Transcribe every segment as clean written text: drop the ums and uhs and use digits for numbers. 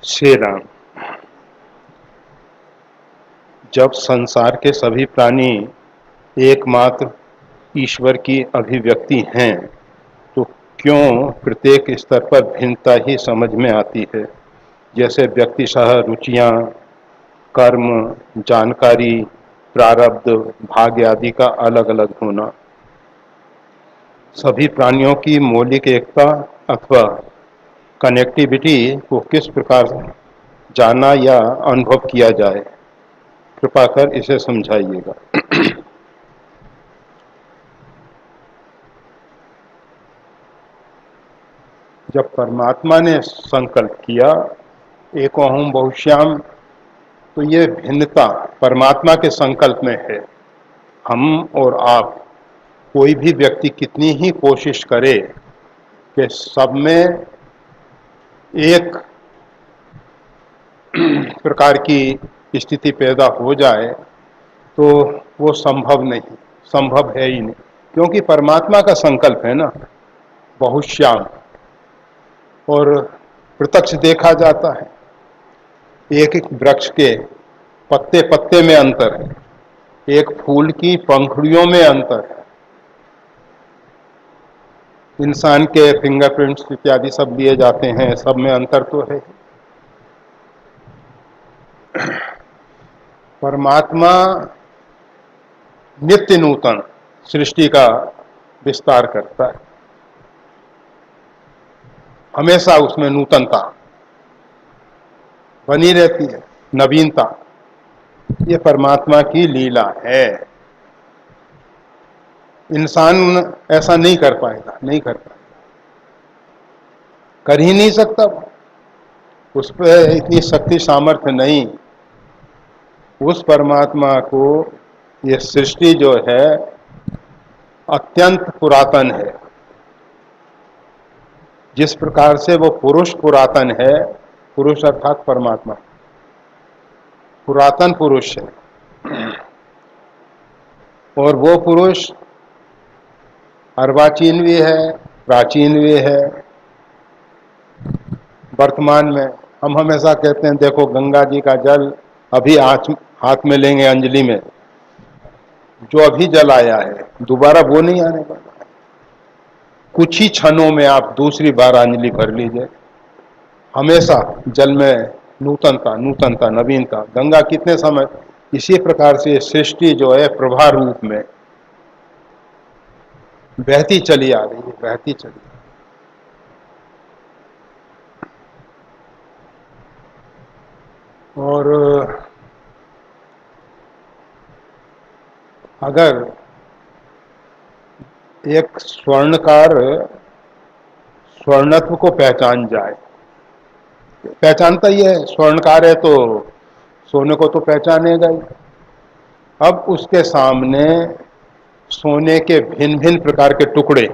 श्री राम। जब संसार के सभी प्राणी एकमात्र ईश्वर की अभिव्यक्ति हैं, तो क्यों प्रत्येक स्तर पर भिन्नता ही समझ में आती है। जैसे व्यक्तिशः रुचियां, कर्म, जानकारी, प्रारब्ध, भाग्य आदि का अलग अलग होना। सभी प्राणियों की मौलिक एकता अथवा कनेक्टिविटी को किस प्रकार जाना या अनुभव किया जाए, कृपा कर इसे समझाइएगा। जब परमात्मा ने संकल्प किया एको हूं बहुश्याम, तो ये भिन्नता परमात्मा के संकल्प में है। हम और आप, कोई भी व्यक्ति कितनी ही कोशिश करे कि सब में एक प्रकार की स्थिति पैदा हो जाए, तो वो संभव है ही नहीं। क्योंकि परमात्मा का संकल्प है ना, बहुश्याम। और प्रत्यक्ष देखा जाता है, एक एक वृक्ष के पत्ते पत्ते में अंतर है, एक फूल की पंखुड़ियों में अंतर है। इंसान के फिंगरप्रिंट्स इत्यादि सब लिए जाते हैं, सब में अंतर तो है। परमात्मा नित्य नूतन सृष्टि का विस्तार करता है, हमेशा उसमें नूतनता बनी रहती है, नवीनता। ये परमात्मा की लीला है। इंसान ऐसा नहीं कर पाएगा, नहीं कर पाएगा, कर ही नहीं सकता। उस पर इतनी शक्ति सामर्थ्य नहीं। उस परमात्मा को ये सृष्टि जो है अत्यंत पुरातन है। जिस प्रकार से वो पुरुष पुरातन है, पुरुष अर्थात परमात्मा पुरातन पुरुष है, और वो पुरुष अर्वाचीन भी है, प्राचीन भी है। वर्तमान में हम हमेशा कहते हैं, देखो गंगा जी का जल अभी हाथ में लेंगे अंजलि में, जो अभी जल आया है दोबारा वो नहीं आने वाला। कुछ ही क्षणों में आप दूसरी बार अंजलि भर लीजिए। हमेशा जल में नूतनता नूतनता नवीनता। गंगा कितने समय, इसी प्रकार से सृष्टि जो है प्रभा रूप में बहती चली आ रही है, बहती चली। और अगर एक स्वर्णकार स्वर्णत्व को पहचान जाए, पहचानता ही है, स्वर्णकार है तो सोने को तो पहचानेगा ही। अब उसके सामने सोने के भिन्न भिन्न प्रकार के टुकड़े,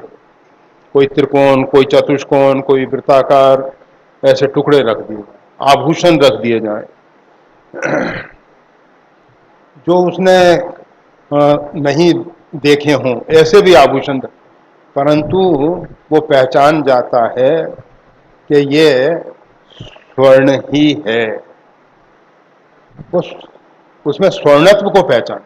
कोई त्रिकोण, कोई चतुष्कोण, कोई वृत्ताकार, ऐसे टुकड़े रख दिए, आभूषण रख दिए जाए, जो उसने नहीं देखे हों, ऐसे भी आभूषण, परंतु वो पहचान जाता है कि ये स्वर्ण ही है। वो उसमें स्वर्णत्व को पहचान।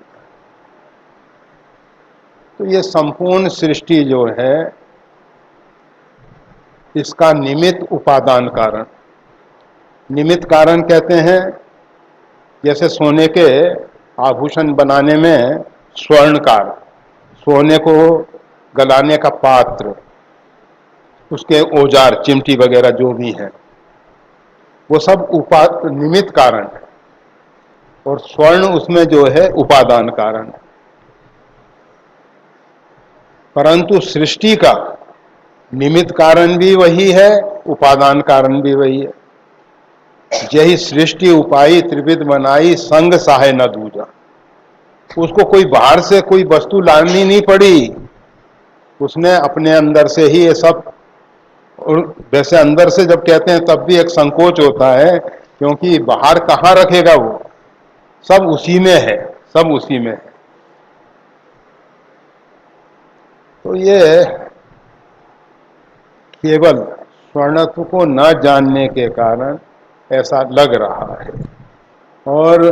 तो ये संपूर्ण सृष्टि जो है, इसका निमित्त उपादान कारण, निमित्त कारण कहते हैं। जैसे सोने के आभूषण बनाने में स्वर्णकार, सोने को गलाने का पात्र, उसके औजार, चिमटी वगैरह जो भी है, वो सब निमित्त कारण है, और स्वर्ण उसमें जो है उपादान कारण है। परंतु सृष्टि का निमित्त कारण भी वही है, उपादान कारण भी वही है। यही सृष्टि उपाई त्रिविध बनाई, संग सहाय न दूजा। उसको कोई बाहर से कोई वस्तु लानी नहीं पड़ी, उसने अपने अंदर से ही ये सब। और वैसे अंदर से जब कहते हैं तब भी एक संकोच होता है, क्योंकि बाहर कहाँ रखेगा वो, सब उसी में है, सब उसी में है। तो ये केवल स्वर्णत्व को न जानने के कारण ऐसा लग रहा है। और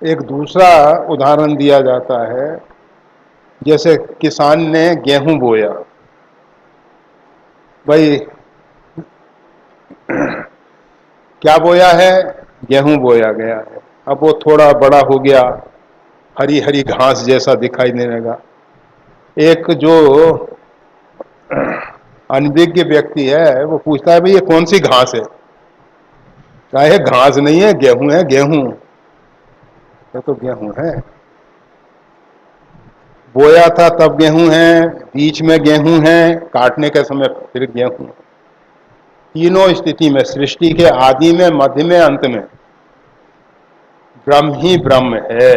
एक दूसरा उदाहरण दिया जाता है, जैसे किसान ने गेहूं बोया, भाई क्या बोया है? गेहूं बोया गया है। अब वो थोड़ा बड़ा हो गया, हरी हरी घास जैसा दिखाई देने लगा। एक जो अनभिज्ञ व्यक्ति है वो पूछता है, भाई ये कौन सी घास है? चाहे घास नहीं है, गेहूं है। गेहूं, ये तो गेहूं है। बोया था तब गेहूं है, बीच में गेहूं है, काटने के समय फिर गेहूं। तीनों स्थिति में, सृष्टि के आदि में, मध्य में, अंत में ब्रह्म ही ब्रह्म है।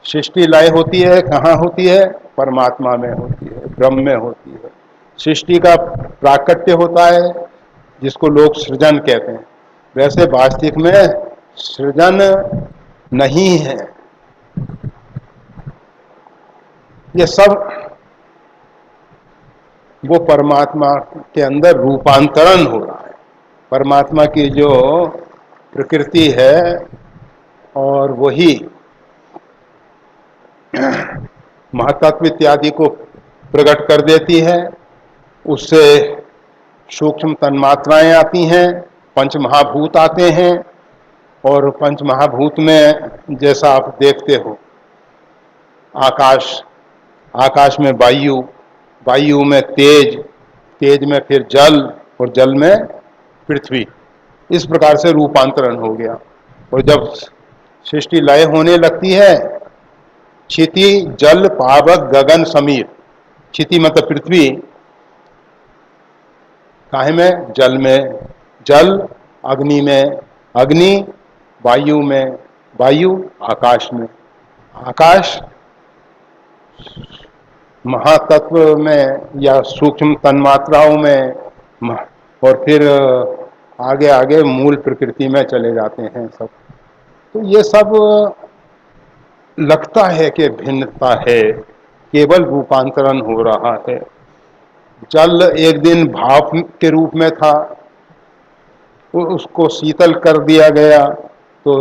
सृष्टि लय होती है कहाँ होती है? परमात्मा में होती है, ब्रह्म में होती है। सृष्टि का प्राकट्य होता है जिसको लोग सृजन कहते हैं। वैसे वास्तविक में सृजन नहीं है, ये सब वो परमात्मा के अंदर रूपांतरण हो रहा है। परमात्मा की जो प्रकृति है और वही महातत्व इत्यादि को प्रकट कर देती है। उससे सूक्ष्म तन्मात्राएं आती हैं, पंच महाभूत आते हैं। और पंच महाभूत में जैसा आप देखते हो, आकाश, आकाश में वायु, वायु में तेज, तेज में फिर जल, और जल में पृथ्वी। इस प्रकार से रूपांतरण हो गया। और जब सृष्टि लय होने लगती है, क्षिति जल पावक गगन समीर, क्षिति मतलब पृथ्वी, काहे में? जल में जल, अग्नि में अग्नि, वायु में वायु, आकाश में आकाश, महातत्व में या सूक्ष्म तन्मात्राओं में, और फिर आगे आगे मूल प्रकृति में चले जाते हैं सब। तो ये सब लगता है कि भिन्नता है, केवल रूपांतरण हो रहा है। जल एक दिन भाप के रूप में था, उसको शीतल कर दिया गया तो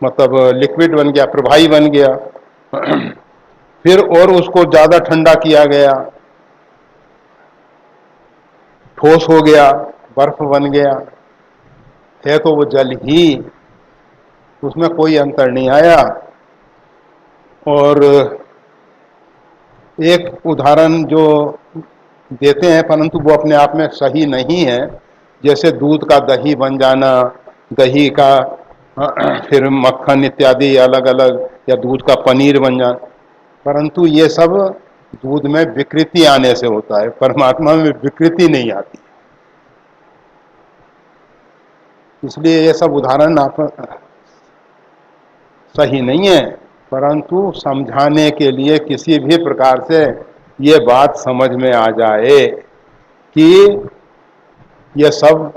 मतलब लिक्विड बन गया, प्रवाही बन गया। फिर और उसको ज्यादा ठंडा किया गया, ठोस हो गया, बर्फ बन गया। है तो वो जल ही, उसमें कोई अंतर नहीं आया। और एक उदाहरण जो देते हैं, परंतु वो अपने आप में सही नहीं है, जैसे दूध का दही बन जाना, दही का फिर मक्खन इत्यादि अलग अलग, या दूध का पनीर बन जाना, परंतु ये सब दूध में विकृति आने से होता है, परमात्मा में विकृति नहीं आती। इसलिए ये सब उदाहरण आप सही नहीं है, परंतु समझाने के लिए किसी भी प्रकार से ये बात समझ में आ जाए कि ये सब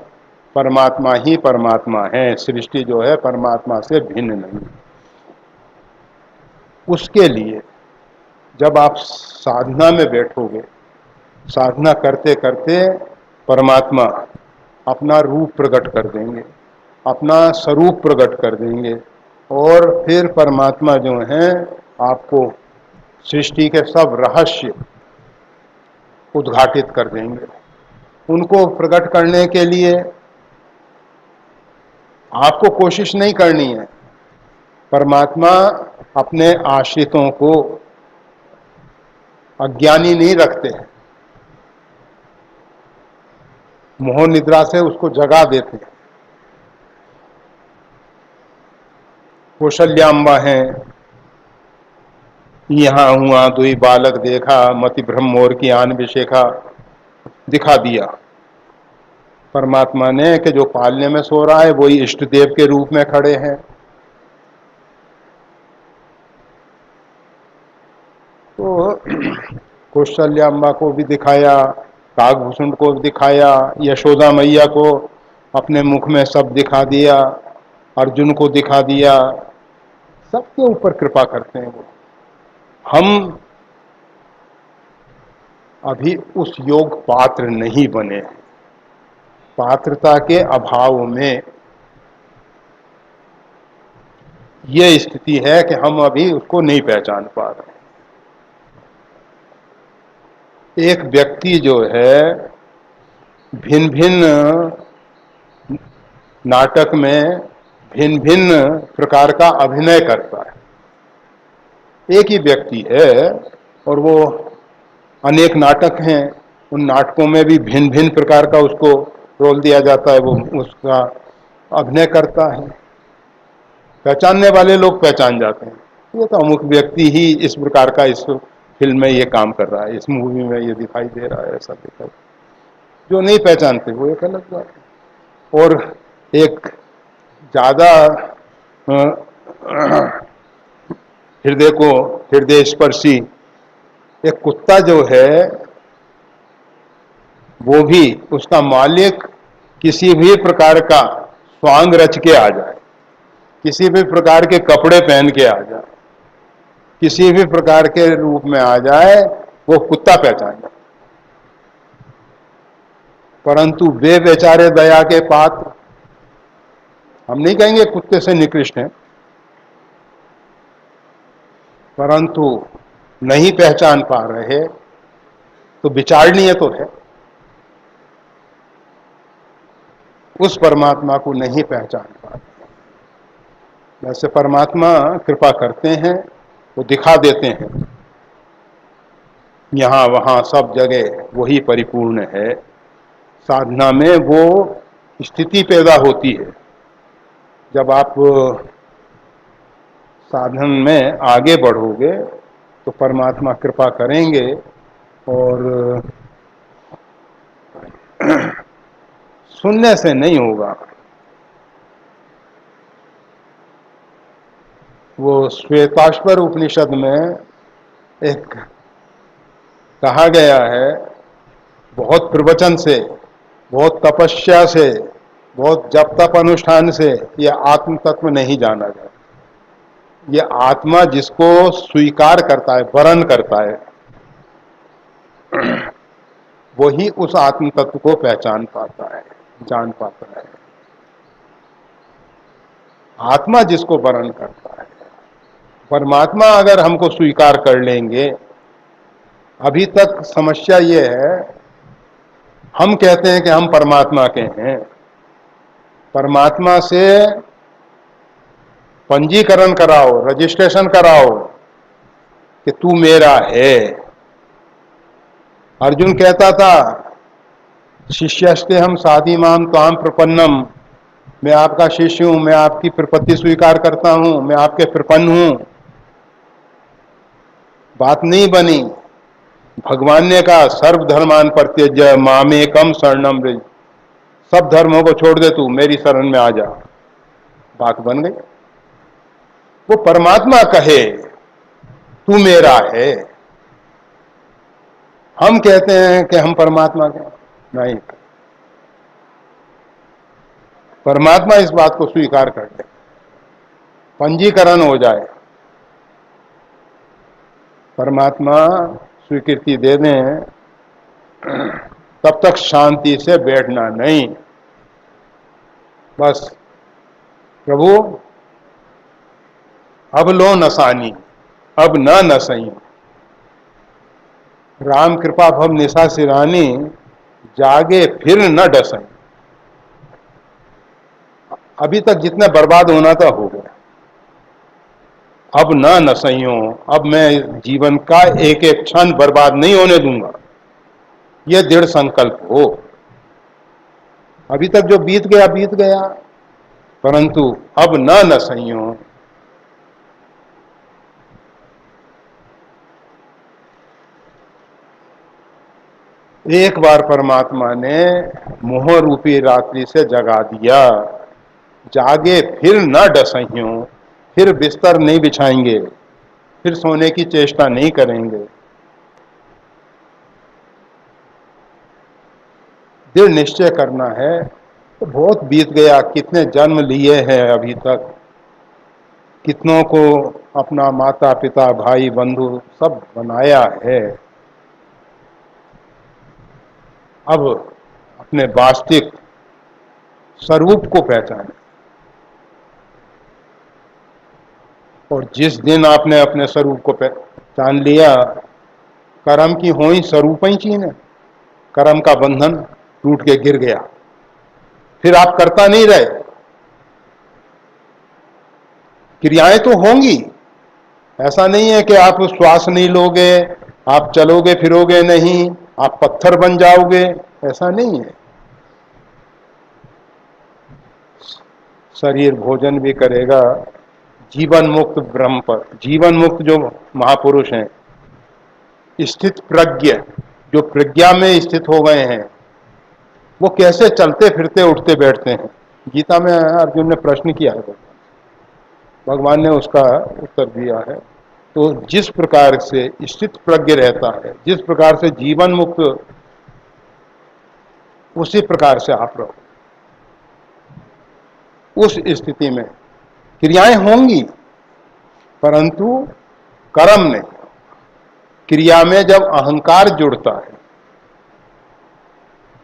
परमात्मा ही परमात्मा है, सृष्टि जो है परमात्मा से भिन्न नहीं। उसके लिए जब आप साधना में बैठोगे, साधना करते करते परमात्मा अपना रूप प्रकट कर देंगे, अपना स्वरूप प्रकट कर देंगे, और फिर परमात्मा जो है आपको सृष्टि के सब रहस्य उद्घाटित कर देंगे। उनको प्रकट करने के लिए आपको कोशिश नहीं करनी है। परमात्मा अपने आश्रितों को अज्ञानी नहीं रखते हैं, मोह निद्रा से उसको जगा देते हैं। कौशल्याम्बा है, यहाँ हुआ दुई बालक देखा, मति ब्रह्म मोर की आन विशेखा, दिखा दिया परमात्मा ने कि जो पालने में सो रहा है वही इष्ट देव के रूप में खड़े हैं। तो कौशल्याम्बा को भी दिखाया, काकभूषण को भी दिखाया, यशोदा मैया को अपने मुख में सब दिखा दिया, अर्जुन को दिखा दिया, सबके ऊपर कृपा करते हैं वो। हम अभी उस योग पात्र नहीं बने हैं। पात्रता के अभाव में ये स्थिति है कि हम अभी उसको नहीं पहचान पा रहे। एक व्यक्ति जो है भिन्न भिन्न नाटक में भिन्न भिन्न प्रकार का अभिनय करता है। एक ही व्यक्ति है और वो अनेक नाटक हैं, उन नाटकों में भी भिन्न भिन्न प्रकार का उसको रोल दिया जाता है, वो उसका अभिनय करता है। पहचानने वाले लोग पहचान जाते हैं, ये तो अमुक व्यक्ति ही इस प्रकार का इस फिल्म में ये काम कर रहा है, इस मूवी में ये दिखाई दे रहा है, ऐसा दिखाई। जो नहीं पहचानते वो एक अलग बात है। और एक ज्यादा हृदय स्पर्शी एक कुत्ता जो है, वो भी उसका मालिक किसी भी प्रकार का स्वांग रच के आ जाए, किसी भी प्रकार के कपड़े पहन के आ जाए, किसी भी प्रकार के रूप में आ जाए, वो कुत्ता पहचान जाए। परंतु वे बेचारे दया के पात्र, हम नहीं कहेंगे कुत्ते से निकृष्ट हैं, परंतु नहीं पहचान पा रहे तो विचारणीय तो है। उस परमात्मा को नहीं पहचान पाते। वैसे परमात्मा कृपा करते हैं, वो दिखा देते हैं, यहाँ वहाँ सब जगह वही परिपूर्ण है। साधना में वो स्थिति पैदा होती है, जब आप साधन में आगे बढ़ोगे तो परमात्मा कृपा करेंगे और सुनने से नहीं होगा। वो श्वेताश्वर उपनिषद में एक कहा गया है, बहुत प्रवचन से, बहुत तपस्या से, बहुत जप तप अनुष्ठान से ये आत्म तत्व नहीं जाना जाता। ये आत्मा जिसको स्वीकार करता है, वरण करता है, वही उस आत्म तत्व को पहचान पाता है, जान पाता है। आत्मा जिसको वरण करता है, परमात्मा अगर हमको स्वीकार कर लेंगे। अभी तक समस्या ये है, हम कहते हैं कि हम परमात्मा के हैं, परमात्मा से पंजीकरण कराओ, रजिस्ट्रेशन कराओ कि तू मेरा है। अर्जुन कहता था, शिष्यस्ते हम साधि माम त्वाम प्रपन्नम, मैं आपका शिष्य हूं, मैं आपकी प्रपत्ति स्वीकार करता हूं, मैं आपके प्रपन्न हूं। बात नहीं बनी। भगवान ने कहा, सर्वधर्मान परित्यज्य मामेकम शरणम व्रज, सब धर्मों को छोड़ दे, तू मेरी शरण में आ जा। बात बन गई। वो परमात्मा कहे तू मेरा है, हम कहते हैं कि हम परमात्मा के नहीं। परमात्मा इस बात को स्वीकार कर ले, पंजीकरण हो जाए, परमात्मा स्वीकृति दे दें, तब तक शांति से बैठना नहीं। बस प्रभु अब लो नसानी, अब न नसई, राम कृपा भव निशा सिरानी, जागे फिर न डसई। अभी तक जितना बर्बाद होना था हो गया, अब न नसइयों, अब मैं जीवन का एक एक क्षण बर्बाद नहीं होने दूंगा, यह दृढ़ संकल्प हो। अभी तक जो बीत गया बीत गया, परंतु अब न नसइयों। एक बार परमात्मा ने मोह रूपी रात्रि से जगा दिया, जागे फिर न डसइयों, फिर बिस्तर नहीं बिछाएंगे, फिर सोने की चेष्टा नहीं करेंगे। दृढ़ निश्चय करना है। तो बहुत बीत गया, कितने जन्म लिए हैं अभी तक, कितनों को अपना माता पिता भाई बंधु सब बनाया है। अब अपने वास्तविक स्वरूप को पहचाने। और जिस दिन आपने अपने स्वरूप को पहचान लिया, कर्म की होई स्वरूप ही चीन है, कर्म का बंधन टूट के गिर गया, फिर आप करता नहीं रहे। क्रियाएं तो होंगी, ऐसा नहीं है कि आप श्वास नहीं लोगे, आप चलोगे फिरोगे नहीं, आप पत्थर बन जाओगे, ऐसा नहीं है। शरीर भोजन भी करेगा, जीवन मुक्त ब्रह्म पर, जीवन मुक्त जो महापुरुष हैं, स्थित प्रज्ञ, जो प्रज्ञा में स्थित हो गए हैं, वो कैसे चलते फिरते उठते बैठते हैं। गीता में अर्जुन ने प्रश्न किया है, भगवान ने उसका उत्तर दिया है। तो जिस प्रकार से स्थित प्रज्ञ रहता है, जिस प्रकार से जीवन मुक्त, उसी प्रकार से आप रहो। उस स्थिति में क्रियाएं होंगी, परंतु कर्म नहीं। क्रिया में जब अहंकार जुड़ता है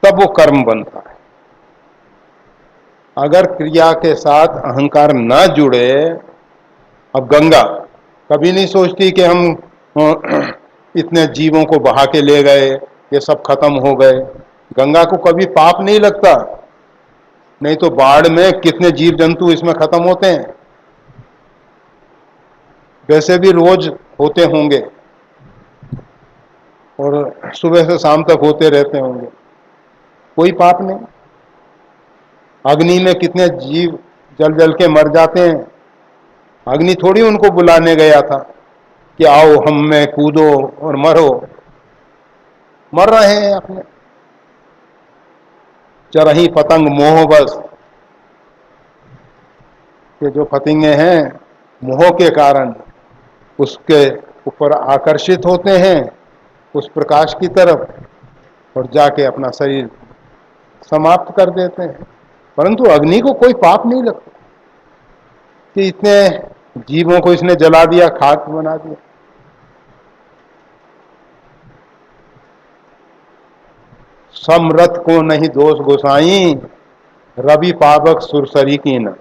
तब वो कर्म बनता है। अगर क्रिया के साथ अहंकार न जुड़े, अब गंगा कभी नहीं सोचती कि हम इतने जीवों को बहा के ले गए, ये सब खत्म हो गए। गंगा को कभी पाप नहीं लगता, नहीं तो बाढ़ में कितने जीव जंतु इसमें खत्म होते हैं, वैसे भी रोज होते होंगे और सुबह से शाम तक होते रहते होंगे, कोई पाप नहीं। अग्नि में कितने जीव जल जल के मर जाते हैं, अग्नि थोड़ी उनको बुलाने गया था कि आओ हम में कूदो और मरो, मर रहे हैं अपने। चरही पतंग मोह बस, ये जो पतंगे हैं मोह के कारण उसके ऊपर आकर्षित होते हैं, उस प्रकाश की तरफ, और जाके अपना शरीर समाप्त कर देते हैं। परंतु अग्नि को कोई पाप नहीं लगता कि इतने जीवों को इसने जला दिया, खाक बना दिया। समरथ को नहीं दोष गोसाई, रवि पावक सुरसरी की न।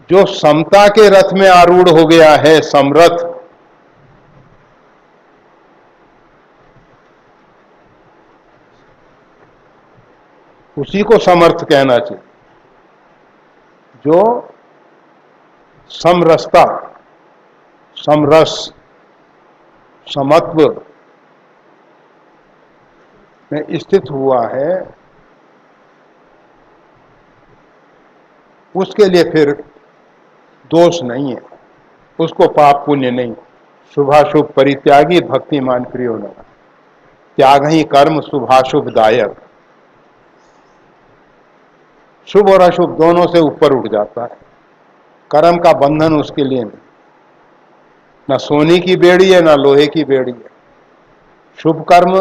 जो समता के रथ में आरूढ़ हो गया है, समरथ, उसी को समर्थ कहना चाहिए। जो समरसता, समरस, समत्व में स्थित हुआ है, उसके लिए फिर दोष नहीं है, उसको पाप पुण्य नहीं। शुभाशुभ परित्यागी भक्तिमान प्रियो न, त्याग ही कर्म शुभाशुभ दायक। शुभ और अशुभ दोनों से ऊपर उठ जाता है, कर्म का बंधन उसके लिए नहीं। ना सोने की बेड़ी है ना लोहे की बेड़ी है। शुभ कर्म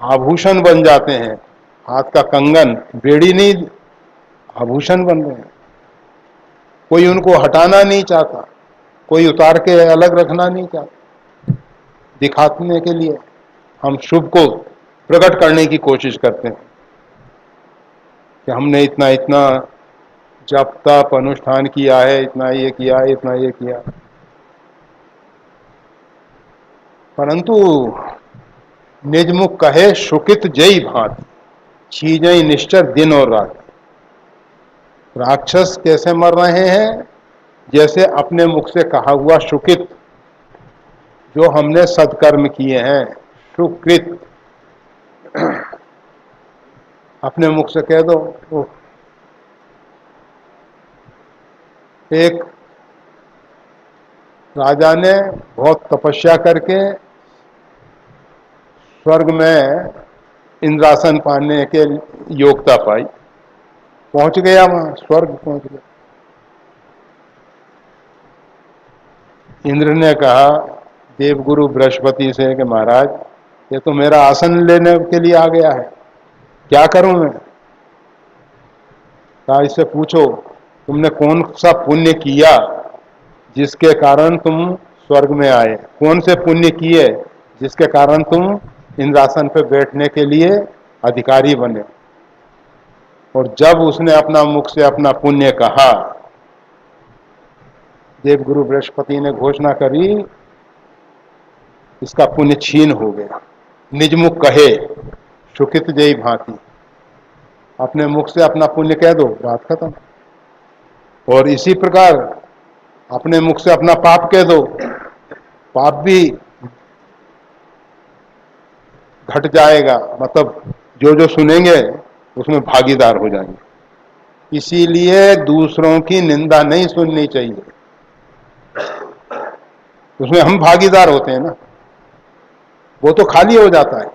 आभूषण बन जाते हैं, हाथ का कंगन, बेड़ी नहीं, आभूषण बन रहे हैं। कोई उनको हटाना नहीं चाहता, कोई उतार के अलग रखना नहीं चाहता। दिखाने के लिए हम शुभ को प्रकट करने की कोशिश करते हैं कि हमने इतना इतना जप तप अनुष्ठान किया है, इतना ये किया है, इतना ये किया। परंतु निजमुख कहे शुकित जय भांत, छीजई निश्चर दिन और रात। राक्षस कैसे मर रहे हैं? जैसे अपने मुख से कहा हुआ शुकित, जो हमने सत्कर्म किए हैं, सुकृत, अपने मुख से कह दो। एक राजा ने बहुत तपस्या करके स्वर्ग में इंद्रासन पाने के योग्यता पाई, पहुंच गया, वहां स्वर्ग पहुंच गया। इंद्र ने कहा देवगुरु बृहस्पति से कि महाराज, ये तो मेरा आसन लेने के लिए आ गया है, क्या करूं मैं? कहा इससे पूछो तुमने कौन सा पुण्य किया जिसके कारण तुम स्वर्ग में आए, कौन से पुण्य किए जिसके कारण तुम इंद्रासन पे बैठने के लिए अधिकारी बने। और जब उसने अपना मुख से अपना पुण्य कहा, देवगुरु बृहस्पति ने घोषणा करी, इसका पुण्य छीन हो गया। निज मुख कहे सुखित जय भांति, अपने मुख से अपना पुण्य कह दो, बात खत्म। और इसी प्रकार अपने मुख से अपना पाप कह दो, पाप भी घट जाएगा, मतलब जो जो सुनेंगे उसमें भागीदार हो जाएंगे। इसीलिए दूसरों की निंदा नहीं सुननी चाहिए, उसमें हम भागीदार होते हैं ना, वो तो खाली हो जाता है।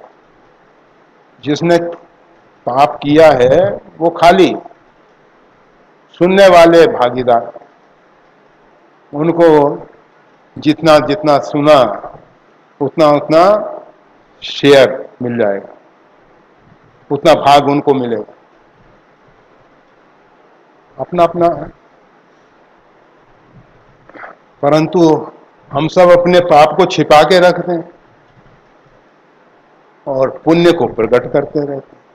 जिसने पाप किया है वो खाली, सुनने वाले भागीदार, उनको जितना जितना सुना उतना उतना शेयर मिल जाएगा, उतना भाग उनको मिलेगा। अपना अपना। परंतु हम सब अपने पाप को छिपा के रखते हैं और पुण्य को प्रकट करते रहते हैं।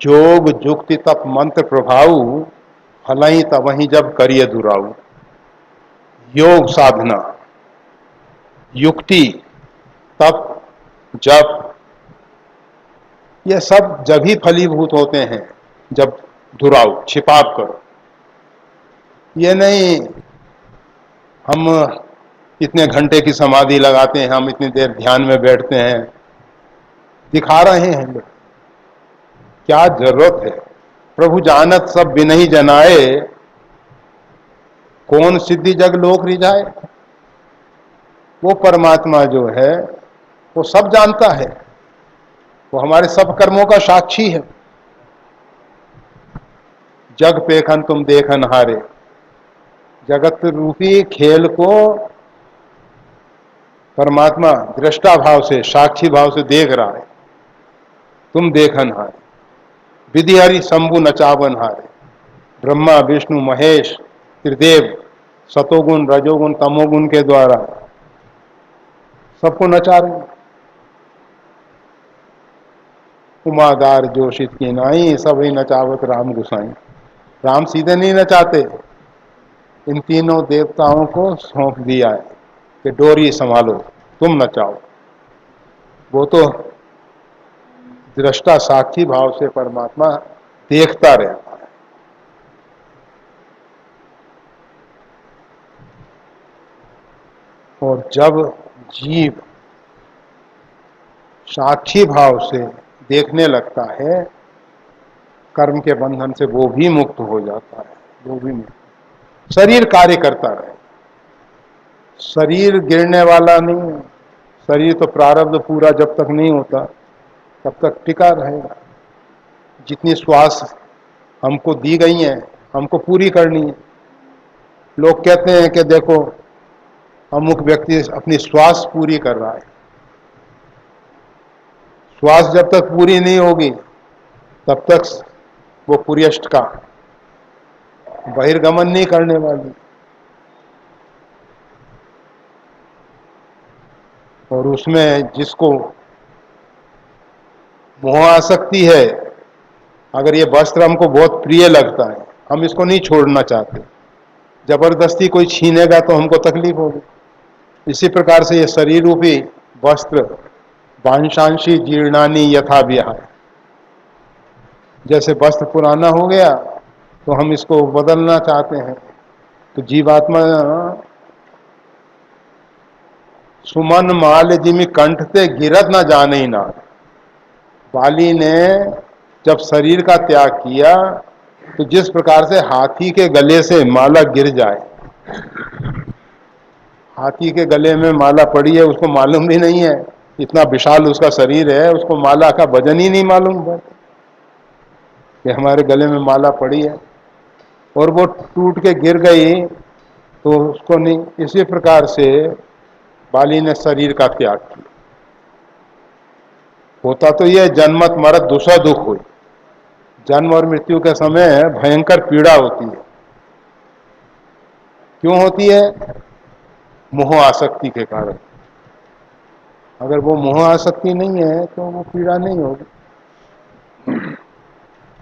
जोग जुक्ति तप मंत्र प्रभाव, फलई तवहीं जब करिए दुराऊ। योग साधना, युक्ति, तप, जप, ये सब जब ही फलीभूत होते हैं जब दुराऊ छिपाव करो। ये नहीं हम इतने घंटे की समाधि लगाते हैं, हम इतनी देर ध्यान में बैठते हैं, दिखा रहे हैं लोग, क्या जरूरत है। प्रभु जानत सब बिनहि जनाए, कौन सिद्धि जग लोक रिझाए। वो परमात्मा जो है वो सब जानता है, वो हमारे सब कर्मों का साक्षी है। जग पेखन तुम देखन हारे, जगत रूपी खेल को परमात्मा दृष्टा भाव से, साक्षी भाव से देख रहा है। तुम देखन हारे, विधि हरि शंभु नचावन हारे। ब्रह्मा विष्णु महेश त्रिदेव सतोगुण रजोगुण तमोगुण के द्वारा सबको नचा रहे हैं। उमादार जोशित की नाई, सभी नचावत राम गुसाई। राम सीधे नहीं नचाते, इन तीनों देवताओं को सौंप दिया है कि डोरी संभालो, तुम नचाओ। वो तो दृष्टा साक्षी भाव से परमात्मा देखता रहता है। और जब जीव साक्षी भाव से देखने लगता है, कर्म के बंधन से वो भी मुक्त हो जाता है, वो भी मुक्त। शरीर कार्य करता रहे, शरीर गिरने वाला नहीं है। शरीर तो प्रारब्ध पूरा जब तक नहीं होता तब तक टिका रहेगा। जितनी श्वास हमको दी गई है हमको पूरी करनी है। लोग कहते हैं कि देखो अमुक व्यक्ति अपनी श्वास पूरी कर रहा है। श्वास जब तक पूरी नहीं होगी तब तक वो पुर्यष्ट का बहिर्गमन नहीं करने वाली। और उसमें जिसको मोह आसक्ति है, अगर ये वस्त्र हमको बहुत प्रिय लगता है, हम इसको नहीं छोड़ना चाहते, जबरदस्ती कोई छीनेगा तो हमको तकलीफ होगी। इसी प्रकार से ये शरीर रूपी वस्त्र वांशांशी जीर्णानी यथा विहाय, जैसे वस्त्र पुराना हो गया तो हम इसको बदलना चाहते हैं। तो जीवात्मा सुमन माल जिमी कंठ से गिरत ना जाने ही ना। बाली ने जब शरीर का त्याग किया तो जिस प्रकार से हाथी के गले से माला गिर जाए, हाथी के गले में माला पड़ी है उसको मालूम भी नहीं है, इतना विशाल उसका शरीर है, उसको माला का वजन ही नहीं मालूम है कि हमारे गले में माला पड़ी है, और वो टूट के गिर गई तो उसको नहीं। इसी प्रकार से बाली ने शरीर का त्याग किया। होता तो यह जन्मत मरत दुसह दुख हुई, जन्म और मृत्यु के समय भयंकर पीड़ा होती है। क्यों होती है? मोह आसक्ति के कारण। अगर वो मोह आसक्ति नहीं है तो वो पीड़ा नहीं होगी।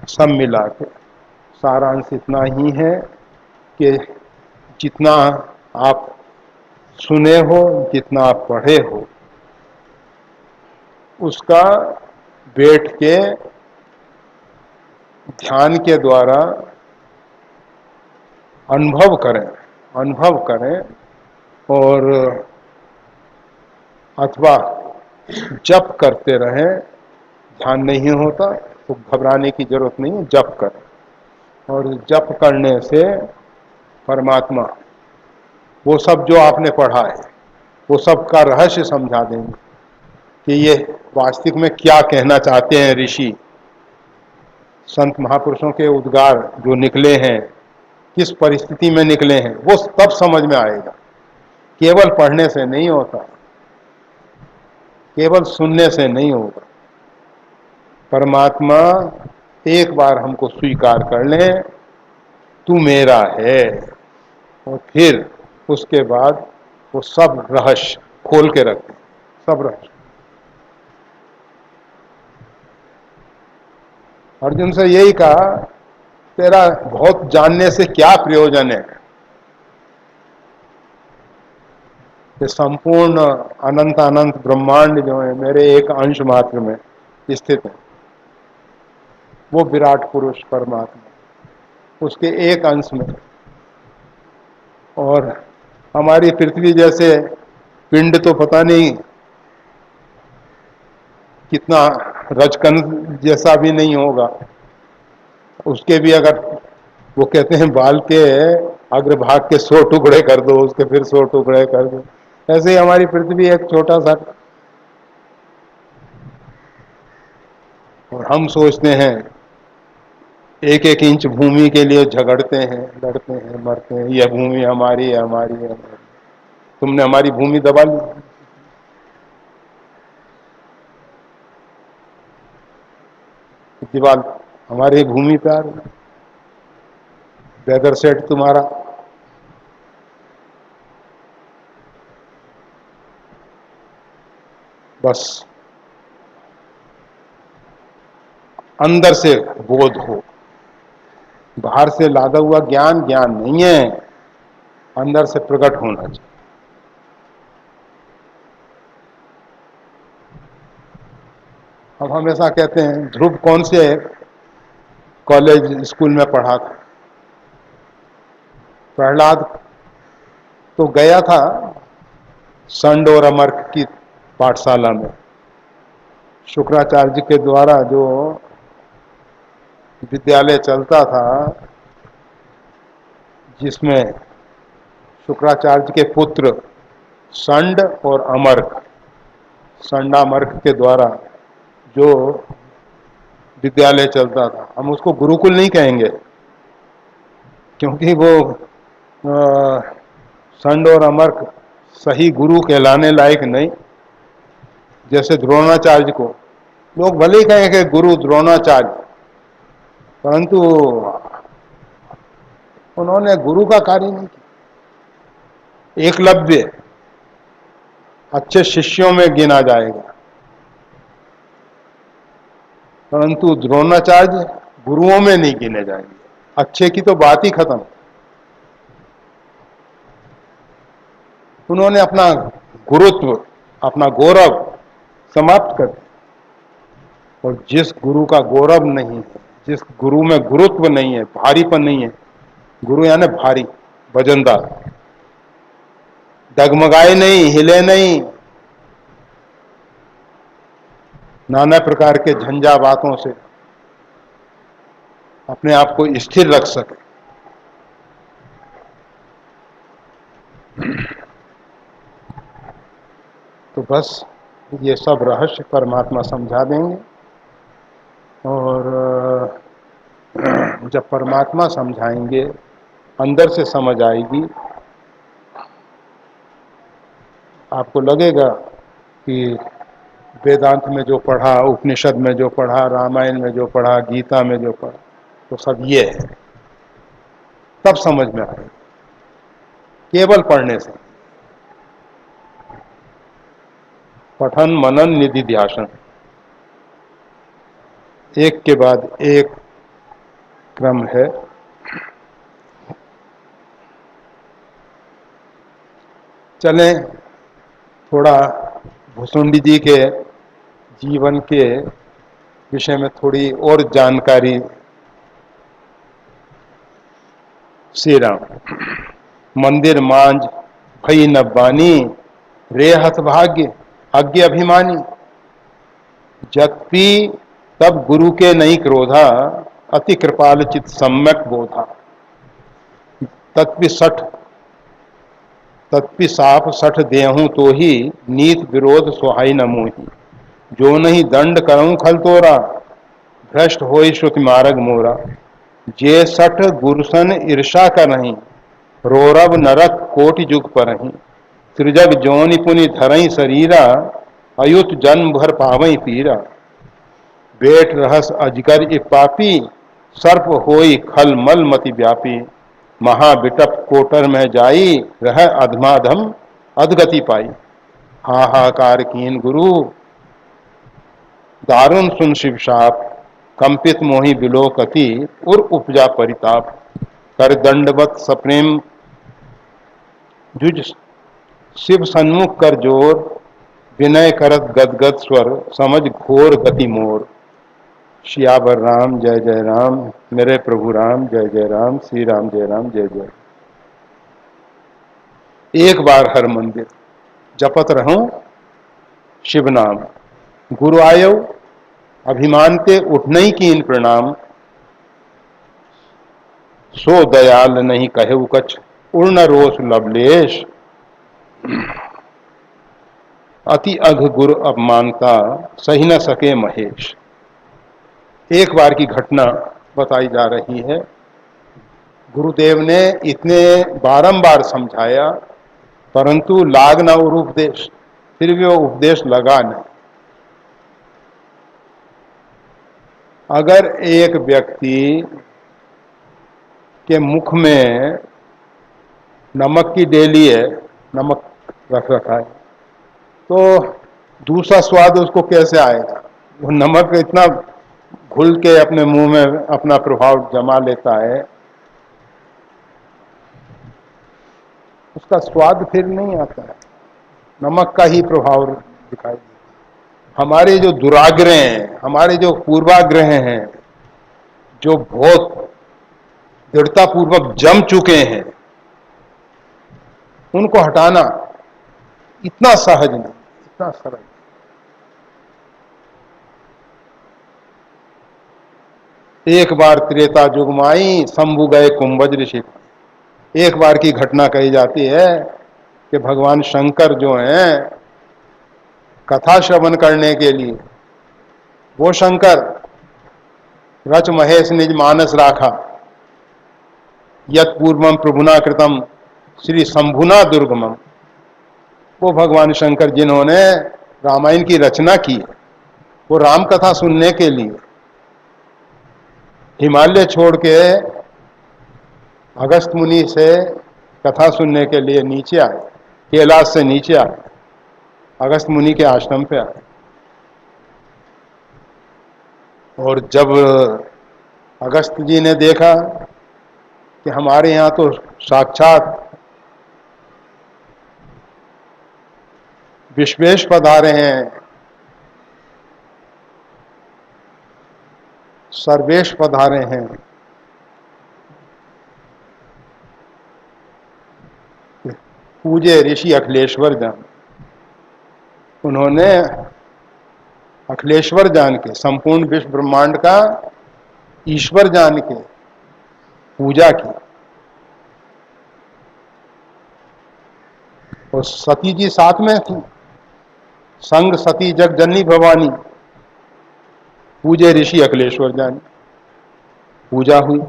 सब मिला के सारांश इतना ही है कि जितना आप सुने हो, जितना आप पढ़े हो, उसका बैठ के ध्यान के द्वारा अनुभव करें और अथवा जप करते रहें। ध्यान नहीं होता तो घबराने की जरूरत नहीं है, जप करें। और जप करने से परमात्मा वो सब जो आपने पढ़ा है वो सब का रहस्य समझा देंगे कि ये वास्तविक में क्या कहना चाहते हैं ऋषि। संत महापुरुषों के उद्गार जो निकले हैं किस परिस्थिति में निकले हैं वो तब समझ में आएगा। केवल पढ़ने से नहीं होता, केवल सुनने से नहीं होगा। परमात्मा एक बार हमको स्वीकार कर लें, तू मेरा है, और फिर उसके बाद वो सब रहस्य खोल के रखते, सब रहस्य। अर्जुन से यही कहा, तेरा बहुत जानने से क्या प्रयोजन है, कि संपूर्ण अनंत अनंत ब्रह्मांड जो है मेरे एक अंश मात्र में स्थित है। वो विराट पुरुष परमात्मा उसके एक अंश में, और हमारी पृथ्वी जैसे पिंड तो पता नहीं कितना रजकन जैसा भी नहीं होगा, उसके भी अगर वो कहते हैं बाल के अग्रभाग के 100 टुकड़े कर दो, उसके फिर 100 टुकड़े कर दो, ऐसे ही हमारी पृथ्वी एक छोटा सा। और हम सोचते हैं एक एक इंच भूमि के लिए झगड़ते हैं, लड़ते हैं, मरते हैं, यह भूमि हमारी है, हमारी है। तुमने हमारी भूमि दबा ली। दीवार हमारी भूमि पे आ रही, वेदर सेट तुम्हारा। बस अंदर से बोध हो, बाहर से लादा हुआ ज्ञान ज्ञान नहीं है, अंदर से प्रकट होना चाहिए। अब हमेशा कहते हैं ध्रुव कौन से कॉलेज स्कूल में पढ़ा था। प्रहलाद तो गया था संड और अमर्क की पाठशाला में, शुक्राचार्य जी के द्वारा जो विद्यालय चलता था, जिसमें शुक्राचार्य के पुत्र संड और अमर्क, संडामर्क के द्वारा जो विद्यालय चलता था, हम उसको गुरुकुल नहीं कहेंगे क्योंकि वो संड और अमर्क सही गुरु कहलाने लायक नहीं। जैसे द्रोणाचार्य को लोग भले ही कहें कि गुरु द्रोणाचार्य, परंतु उन्होंने गुरु का कार्य नहीं किया। एकलव्य अच्छे शिष्यों में गिना जाएगा, परंतु द्रोणाचार्य गुरुओं में नहीं गिने जाएंगे। अच्छे की तो बात ही खत्म। उन्होंने अपना गुरुत्व, अपना गौरव समाप्त कर दिया। और जिस गुरु का गौरव नहीं है, जिस गुरु में गुरुत्व नहीं है, भारीपन नहीं है, गुरु यानी भारी, वजनदार, डगमगाए नहीं, हिले नहीं, नाना प्रकार के झंझावातों से अपने आप को स्थिर रख सके। तो बस ये सब रहस्य परमात्मा समझा देंगे। और जब परमात्मा समझाएंगे, अंदर से समझ आएगी, आपको लगेगा कि वेदांत में जो पढ़ा, उपनिषद में जो पढ़ा, रामायण में जो पढ़ा, गीता में जो पढ़ा, तो सब ये है। तब समझ में आएगा, केवल पढ़ने से। पठन मनन निधि ध्यासन, एक के बाद एक क्रम है। चलें थोड़ा भुसुंडी जी के जीवन के विषय में थोड़ी और जानकारी। श्री राम। मंदिर मांझ भई नब्बानी, रे हतभाग्य अज्ञ अभिमानी। जत्पि तब गुरु के नहीं क्रोधा, अति कृपाल चित सम्यक बोधा। तत्पि साप सठ देहूं तो ही, नीत विरोध सुहाई न मोही। जो नहीं दंड करऊं खल तोरा, भ्रष्ट होई श्रुति मार्ग मोरा। जे सठ गुरसन ईर्षा करहीं, रोरब नरक कोटि जुग परहीं। त्रिजग जोनि पुनि धरई शरीरा, अयुत जन्म भर पावई पीरा। बेट रहस अजगर इ पापी, सर्प होई खल मल मति व्यापी। महाबिटप कोटर में जाई, रह अधमाधम अधगति पाई। हाहाकार कीन गुरु, दारुण सुन शिव शाप। कंपित मोहि बिलोकति, उर उपजा परिताप। कर दंडवत सप्रेम जुज शिव सन्मुख कर जोर। विनय करत गदगद स्वर, समझ घोर गति मोर। श्यावर राम जय जय राम, मेरे प्रभु राम जय जय राम। श्री राम जय राम जय जय। एक बार हर मंदिर जपत रहूं शिव नाम। गुरु आयो अभिमान ते उठ नहीं कीन प्रणाम। सो दयाल नहीं कहे कछ, उर्ण रोष लवलेश। अति अघ गुरु अपमानता, सही न सके महेश। एक बार की घटना बताई जा रही है। गुरुदेव ने इतने बारंबार समझाया, परंतु लाग न और उपदेश, फिर भी वो उपदेश लगा नहीं। अगर एक व्यक्ति के मुख में नमक की डेली है, नमक रख रखा है, तो दूसरा स्वाद उसको कैसे आएगा? वो नमक इतना घुल के अपने मुंह में अपना प्रभाव जमा लेता है, उसका स्वाद फिर नहीं आता है। नमक का ही प्रभाव दिखाई देता। हमारे जो दुराग्रह हैं, हमारे जो पूर्वाग्रह हैं, जो बहुत दृढ़ता पूर्वक जम चुके हैं, उनको हटाना इतना सहज नहीं, इतना सरल। एक बार त्रेता युग माई, शंभु गए कुंभज ऋषि। एक बार की घटना कही जाती है कि भगवान शंकर जो हैं, कथा श्रवण करने के लिए, वो शंकर रच महेश निज मानस राखा। यत पूर्वम प्रभुना कृतम श्री शंभुना दुर्गमम। वो भगवान शंकर जिन्होंने रामायण की रचना की, वो राम कथा सुनने के लिए हिमालय छोड़ के अगस्त मुनि से कथा सुनने के लिए नीचे आए, कैलाश से नीचे आए, अगस्त मुनि के आश्रम पे आए। और जब अगस्त जी ने देखा कि हमारे यहाँ तो साक्षात विश्वेश पधारे हैं, सर्वेश पधारे हैं, पूजे ऋषि अखिलेश्वर जान। उन्होंने अखिलेश्वर जान के, संपूर्ण विश्व ब्रह्मांड का ईश्वर जान के पूजा की। और सती जी साथ में थी, संग सती जग जननी भवानी। पूजे ऋषि अखिलेश्वर जान, पूजा हुई।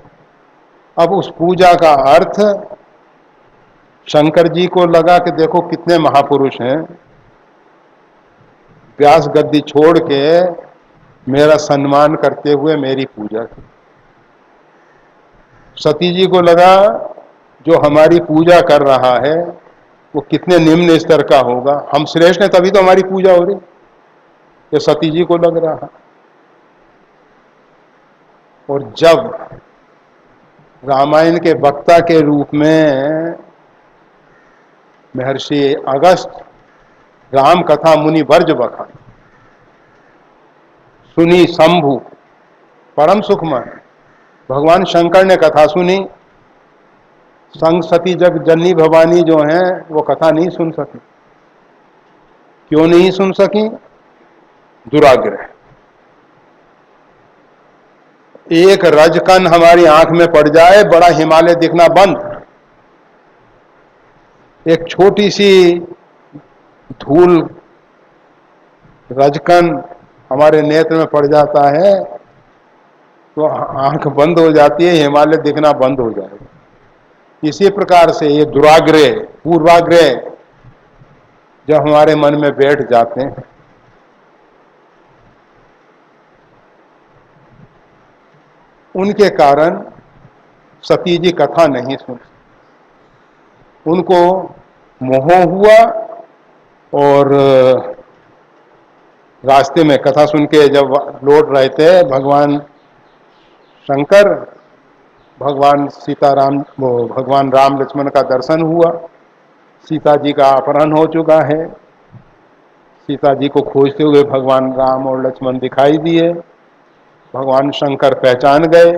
अब उस पूजा का अर्थ शंकर जी को लगा कि देखो कितने महापुरुष हैं, व्यास गद्दी छोड़ के मेरा सम्मान करते हुए मेरी पूजा की। सती जी को लगा जो हमारी पूजा कर रहा है वो कितने निम्न स्तर का होगा। हम श्रेष्ठ हैं तभी तो हमारी पूजा हो रही, ये सती जी को लग रहा है। और जब रामायण के वक्ता के रूप में महर्षि अगस्त राम कथा मुनि वर्ज बखान सुनी शंभु परम सुखमय, भगवान शंकर ने कथा सुनी, संग सती जग जननी भवानी जो हैं वो कथा नहीं सुन सकी। क्यों नहीं सुन सकी? दुराग्रह। एक रजकन हमारी आंख में पड़ जाए, बड़ा हिमालय दिखना बंद। एक छोटी सी धूल रजकन हमारे नेत्र में पड़ जाता है तो आंख बंद हो जाती है, हिमालय दिखना बंद हो जाएगा। इसी प्रकार से ये दुराग्रह, पूर्वाग्रह जब हमारे मन में बैठ जाते हैं, उनके कारण सती जी कथा नहीं सुन, उनको मोह हुआ और रास्ते में कथा सुन के जब लौट रहे थे भगवान शंकर, भगवान सीताराम, वो भगवान राम लक्ष्मण का दर्शन हुआ। सीता जी का अपहरण हो चुका है। सीता जी को खोजते हुए भगवान राम और लक्ष्मण दिखाई दिए। भगवान शंकर पहचान गए,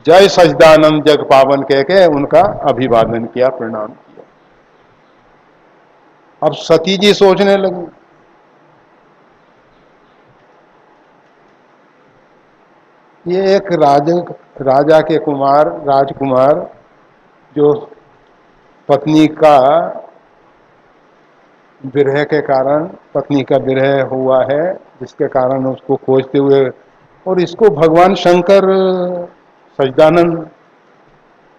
जय सजदानंद जग पावन कह के उनका अभिवादन किया, प्रणाम किया। अब सती जी सोचने लगी, ये एक राजा के कुमार, राजकुमार जो पत्नी का विरह के कारण, पत्नी का विरह हुआ है जिसके कारण उसको खोजते हुए, और इसको भगवान शंकर सजदानंद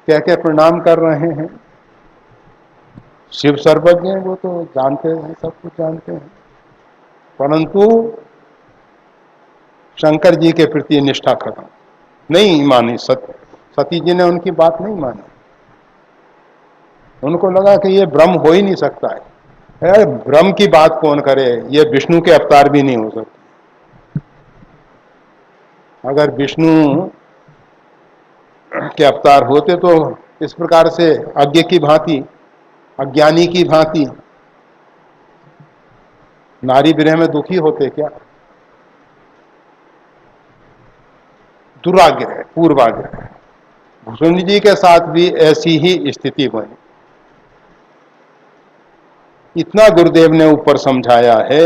कह के प्रणाम कर रहे हैं। शिव सर्वज्ञ हैं, वो तो जानते हैं, सब कुछ जानते हैं, परंतु शंकर जी के प्रति निष्ठा खत्म नहीं मानी। सती जी ने उनकी बात नहीं मानी। उनको लगा कि ये ब्रह्म हो ही नहीं सकता है। अरे ब्रह्म की बात कौन करे, ये विष्णु के अवतार भी नहीं हो सकते। अगर विष्णु के अवतार होते तो इस प्रकार से अज्ञ की भांति, अज्ञानी की भांति नारी विरह में दुखी होते क्या? दुराग्रह, पूर्वाग्रह। भुसुंड जी के साथ भी ऐसी ही स्थिति बनी। इतना गुरुदेव ने ऊपर समझाया है।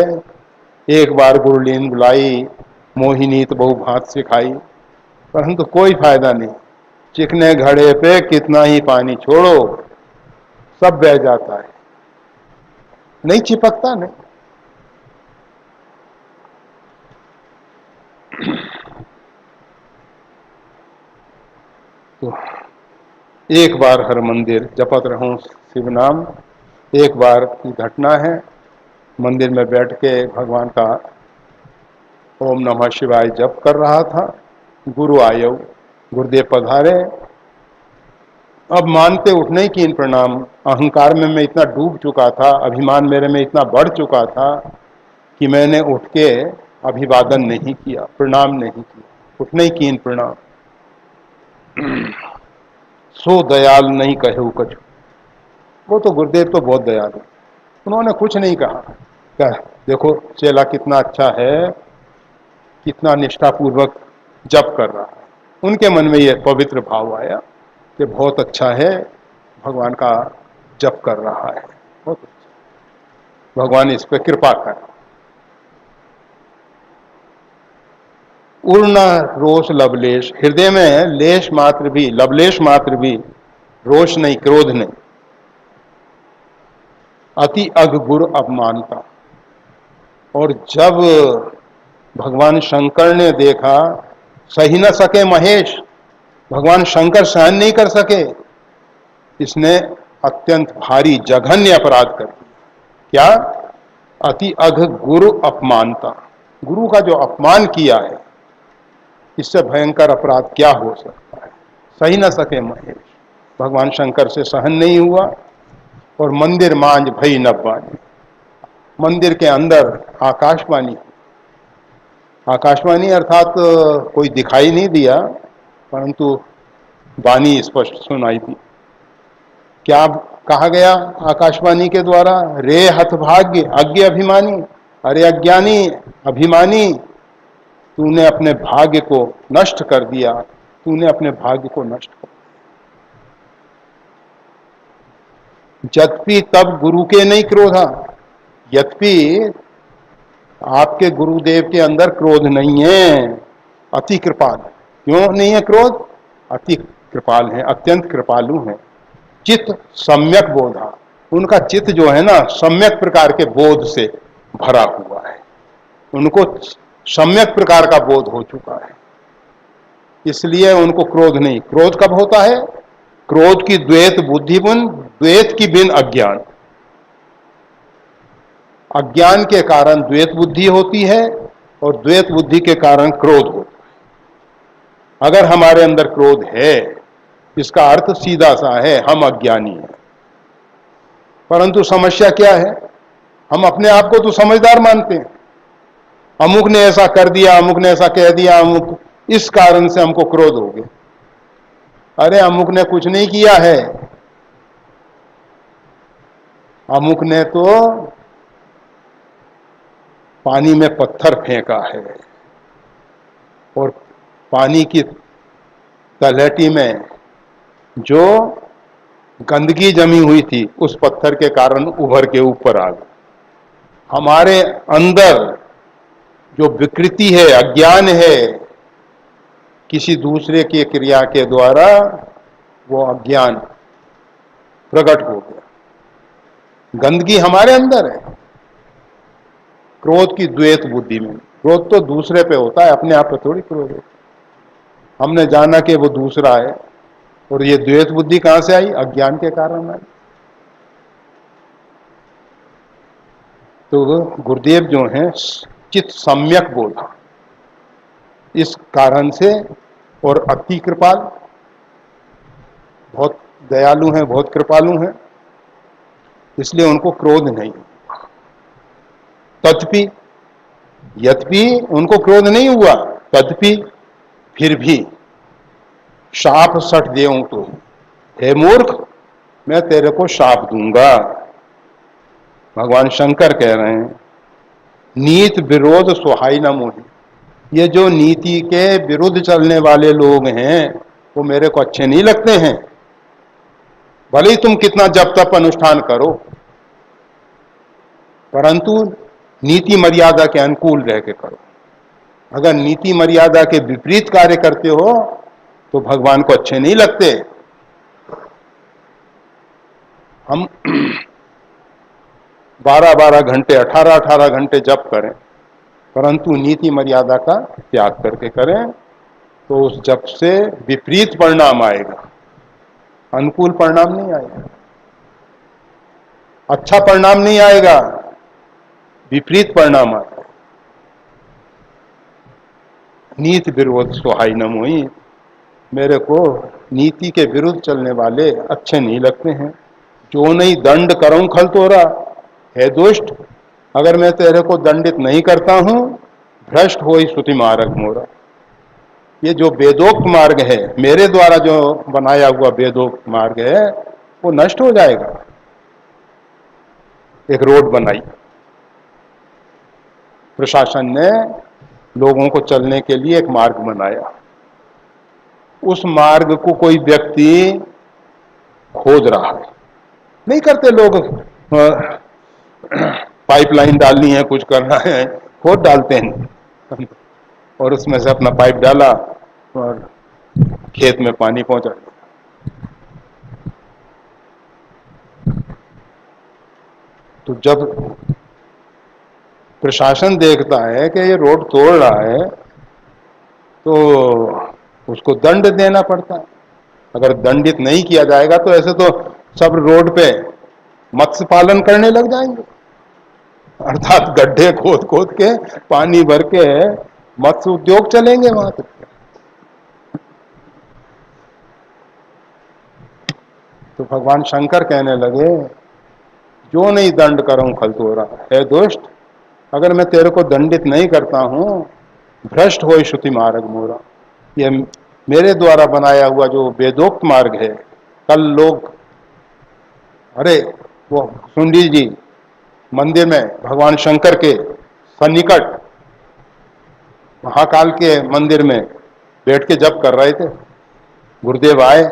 एक बार गुरुलीन बुलाई, मोहिनी तो बहु भांत सिखाई, परंतु कोई फायदा नहीं। चिकने घड़े पे कितना ही पानी छोड़ो, सब बह जाता है, नहीं चिपकता। नहीं। तो एक बार हर मंदिर जपत रहूं शिव नाम। एक बार की घटना है, मंदिर में बैठ के भगवान का ओम नमः शिवाय जप कर रहा था। गुरु आयो, गुरुदेव पधारे। अब मानते उठने की इन प्रणाम। अहंकार में मैं इतना डूब चुका था, अभिमान मेरे में इतना बढ़ चुका था कि मैंने उठ के अभिवादन नहीं किया, प्रणाम नहीं किया। उठने की इन प्रणाम। सो दयाल नहीं कहे कछु। वो तो गुरुदेव तो बहुत दयालु, उन्होंने कुछ नहीं कहा। देखो चेला कितना अच्छा है, कितना निष्ठापूर्वक जप कर रहा है। उनके मन में ये पवित्र भाव आया कि बहुत अच्छा है, भगवान का जप कर रहा है, बहुत अच्छा, भगवान इस पर कृपा कर। उर्ण रोष लवलेश, हृदय में लेश मात्र भी, लवलेश मात्र भी रोष नहीं, क्रोध नहीं। अति अघ गुरु अपमानता। और जब भगवान शंकर ने देखा, सही न सके महेश, भगवान शंकर सहन नहीं कर सके, इसने अत्यंत भारी जघन्य अपराध कर दिया। क्या? अति अघ गुरु अपमानता। गुरु का जो अपमान किया है, इससे भयंकर अपराध क्या हो सकता है? सही न सके महेश, भगवान शंकर से सहन नहीं हुआ और मंदिर मांझ भई नभवानी। मंदिर के अंदर आकाशवाणी, आकाशवाणी अर्थात कोई दिखाई नहीं दिया, परंतु वाणी स्पष्ट सुनाई दी। क्या कहा गया आकाशवाणी के द्वारा? रे हतभाग्य अज्ञ अभिमानी, अरे अज्ञानी अभिमानी, तूने अपने भाग्य को नष्ट कर दिया, तूने अपने भाग्य को नष्ट कर दिया। यद्यपि तब गुरु के नहीं क्रोधा, यद्यपि आपके गुरुदेव के अंदर क्रोध नहीं है, अति कृपाल। क्यों नहीं है क्रोध? अति कृपाल है, अत्यंत कृपालु है। चित्त सम्यक बोधा, उनका चित्त जो है ना सम्यक प्रकार के बोध से भरा हुआ है, उनको सम्यक प्रकार का बोध हो चुका है, इसलिए उनको क्रोध नहीं। क्रोध कब होता है? क्रोध की द्वैत बुद्धि बिन, द्वैत की बिन अज्ञान, अज्ञान के कारण द्वैत बुद्धि होती है और द्वैत बुद्धि के कारण क्रोध होता है। अगर हमारे अंदर क्रोध है, इसका अर्थ सीधा सा है, हम अज्ञानी हैं। परंतु समस्या क्या है? हम अपने आप को तो समझदार मानते हैं, अमुक ने ऐसा कर दिया, अमुक ने ऐसा कह दिया, अमुक इस कारण से हमको क्रोध हो गया। अरे अमुक ने कुछ नहीं किया है, अमुक ने तो पानी में पत्थर फेंका है और पानी की तलहटी में जो गंदगी जमी हुई थी उस पत्थर के कारण उभर के ऊपर आ गई। हमारे अंदर जो विकृति है, अज्ञान है, किसी दूसरे की क्रिया के द्वारा वो अज्ञान प्रकट हो गया, गंदगी हमारे अंदर है। क्रोध की द्वैत बुद्धि में, क्रोध तो दूसरे पे होता है, अपने आप पे थोड़ी क्रोध होता है। हमने जाना कि वो दूसरा है, और ये द्वैत बुद्धि कहां से आई? अज्ञान के कारण आई। तो गुरुदेव जो हैं चित्त सम्यक बोधा, इस कारण से, और अति कृपाल, बहुत दयालु हैं, बहुत कृपालु हैं, इसलिए उनको क्रोध नहीं। तथापि, यद्यपि उनको क्रोध नहीं हुआ, तथापि फिर भी शाप सठ देऊं तो, हे मूर्ख मैं तेरे को शाप दूंगा। भगवान शंकर कह रहे हैं, नीत विरोध सुहाई न मोहि। ये जो नीति के विरुद्ध चलने वाले लोग हैं वो मेरे को अच्छे नहीं लगते हैं, भले ही तुम कितना जप तप अनुष्ठान करो, परंतु नीति मर्यादा के अनुकूल रह के करो। अगर नीति मर्यादा के विपरीत कार्य करते हो तो भगवान को अच्छे नहीं लगते। हम 12-12 घंटे, 18-18 घंटे जप करें, परंतु नीति मर्यादा का त्याग करके करें, तो उस जप से विपरीत परिणाम आएगा, अनुकूल परिणाम नहीं आएगा, अच्छा परिणाम नहीं आएगा, विपरीत परिणाम आएगा। नीति विरोध सुहाई न मोहि, मेरे को नीति के विरुद्ध चलने वाले अच्छे नहीं लगते हैं। जो नहीं दंड करूं खल तोरा, है दुष्ट अगर मैं तेरे को दंडित नहीं करता हूं, भ्रष्ट होई श्रुति मार्ग मोरा। ये जो वेदोक्त मार्ग है, मेरे द्वारा जो बनाया हुआ वेदोक्त मार्ग है, वो नष्ट हो जाएगा। एक रोड बनाई प्रशासन ने, लोगों को चलने के लिए एक मार्ग बनाया, उस मार्ग को कोई व्यक्ति खोद रहा है, नहीं करते लोग, पाइपलाइन डालनी है, कुछ करना है, खोद डालते हैं और उसमें से अपना पाइप डाला और खेत में पानी पहुंचा। तो जब प्रशासन देखता है कि ये रोड तोड़ रहा है तो उसको दंड देना पड़ता है। अगर दंडित नहीं किया जाएगा तो ऐसे तो सब रोड पे मत्स्य पालन करने लग जाएंगे, अर्थात गड्ढे खोद खोद के पानी भर के मत्स्य उद्योग चलेंगे वहां तक। तो भगवान शंकर कहने लगे जो नहीं दंड करूं खल तोरा। है दुष्ट, अगर मैं तेरे को दंडित नहीं करता हूं, भ्रष्ट हो श्रुति मार्ग मोरा। ये मेरे द्वारा बनाया हुआ जो वेदोक्त मार्ग है, कल लोग, अरे वो सुंडी जी मंदिर में भगवान शंकर के सन्निकट महाकाल के मंदिर में बैठ के जप कर रहे थे। गुरुदेव आए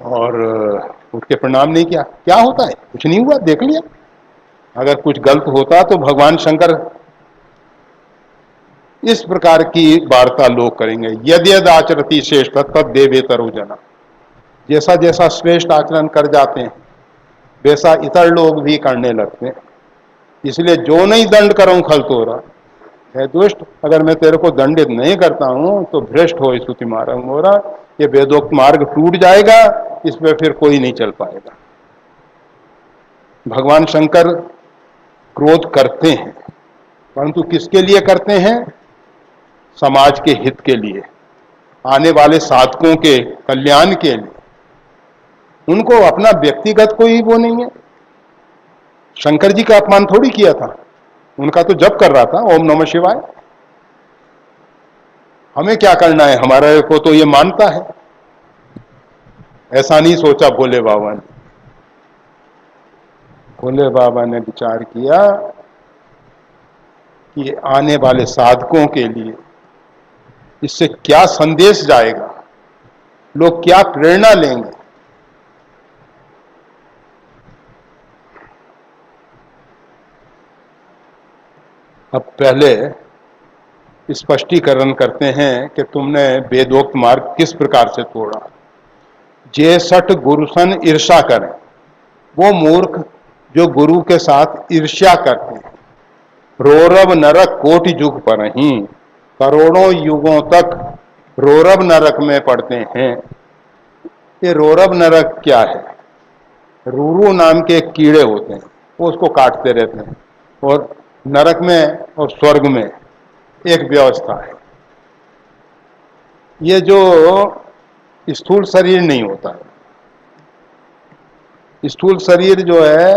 और उठ के प्रणाम नहीं किया। क्या होता है? कुछ नहीं हुआ, देख लिया। अगर कुछ गलत होता तो भगवान शंकर इस प्रकार की वार्ता लोग करेंगे, यद यद आचरती श्रेष्ठ तद देवेतरो जना। जैसा जैसा श्रेष्ठ आचरण कर जाते हैं वैसा इतर लोग भी करने लगते हैं। इसलिए जो नहीं दंड करूं खल तोरा। है दुष्ट, अगर मैं तेरे को दंडित नहीं करता हूं तो भ्रष्ट हो स्तुति मार्ग मोरा। ये वेदोक्त मार्ग टूट जाएगा, इसमें फिर कोई नहीं चल पाएगा। भगवान शंकर क्रोध करते हैं, परंतु किसके लिए करते हैं? समाज के हित के लिए, आने वाले साधकों के कल्याण के लिए। उनको अपना व्यक्तिगत कोई वो नहीं है। शंकर जी का अपमान थोड़ी किया था, उनका तो जप कर रहा था ओम नमः शिवाय। हमें क्या करना है? हमारे को तो ये मानता है। ऐसा नहीं सोचा भोले बाबा ने। भोले बाबा ने विचार किया कि आने वाले साधकों के लिए इससे क्या संदेश जाएगा, लोग क्या प्रेरणा लेंगे। अब पहले स्पष्टीकरण करते हैं कि तुमने वेदोक्त मार्ग किस प्रकार से तोड़ा। जे सठ गुरुसन ईर्षा करें, वो मूर्ख जो गुरु के साथ ईर्ष्या करते हैं। रोरब नरक कोटि युग पर ही, करोड़ों युगों तक रोरब नरक में पड़ते हैं। ये रोरब नरक क्या है? रूरू नाम के कीड़े होते हैं, वो उसको काटते रहते हैं। और नरक में और स्वर्ग में एक व्यवस्था है। ये जो स्थूल शरीर नहीं होता है, स्थूल शरीर जो है,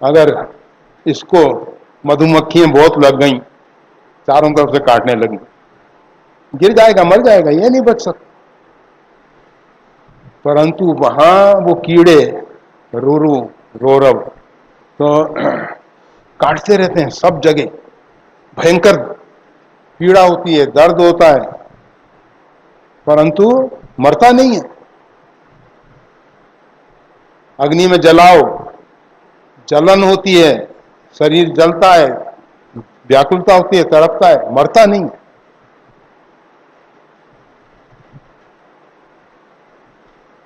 अगर इसको मधुमक्खियां बहुत लग गई, चारों तरफ से काटने लगी, गिर जाएगा, मर जाएगा, ये नहीं बच सकता। परंतु वहां वो कीड़े रूरू रोरब तो काटते रहते हैं सब जगह। भयंकर पीड़ा होती है, दर्द होता है, परंतु मरता नहीं है। अग्नि में जलाओ, जलन होती है, शरीर जलता है, व्याकुलता होती है, तड़पता है, मरता नहीं है।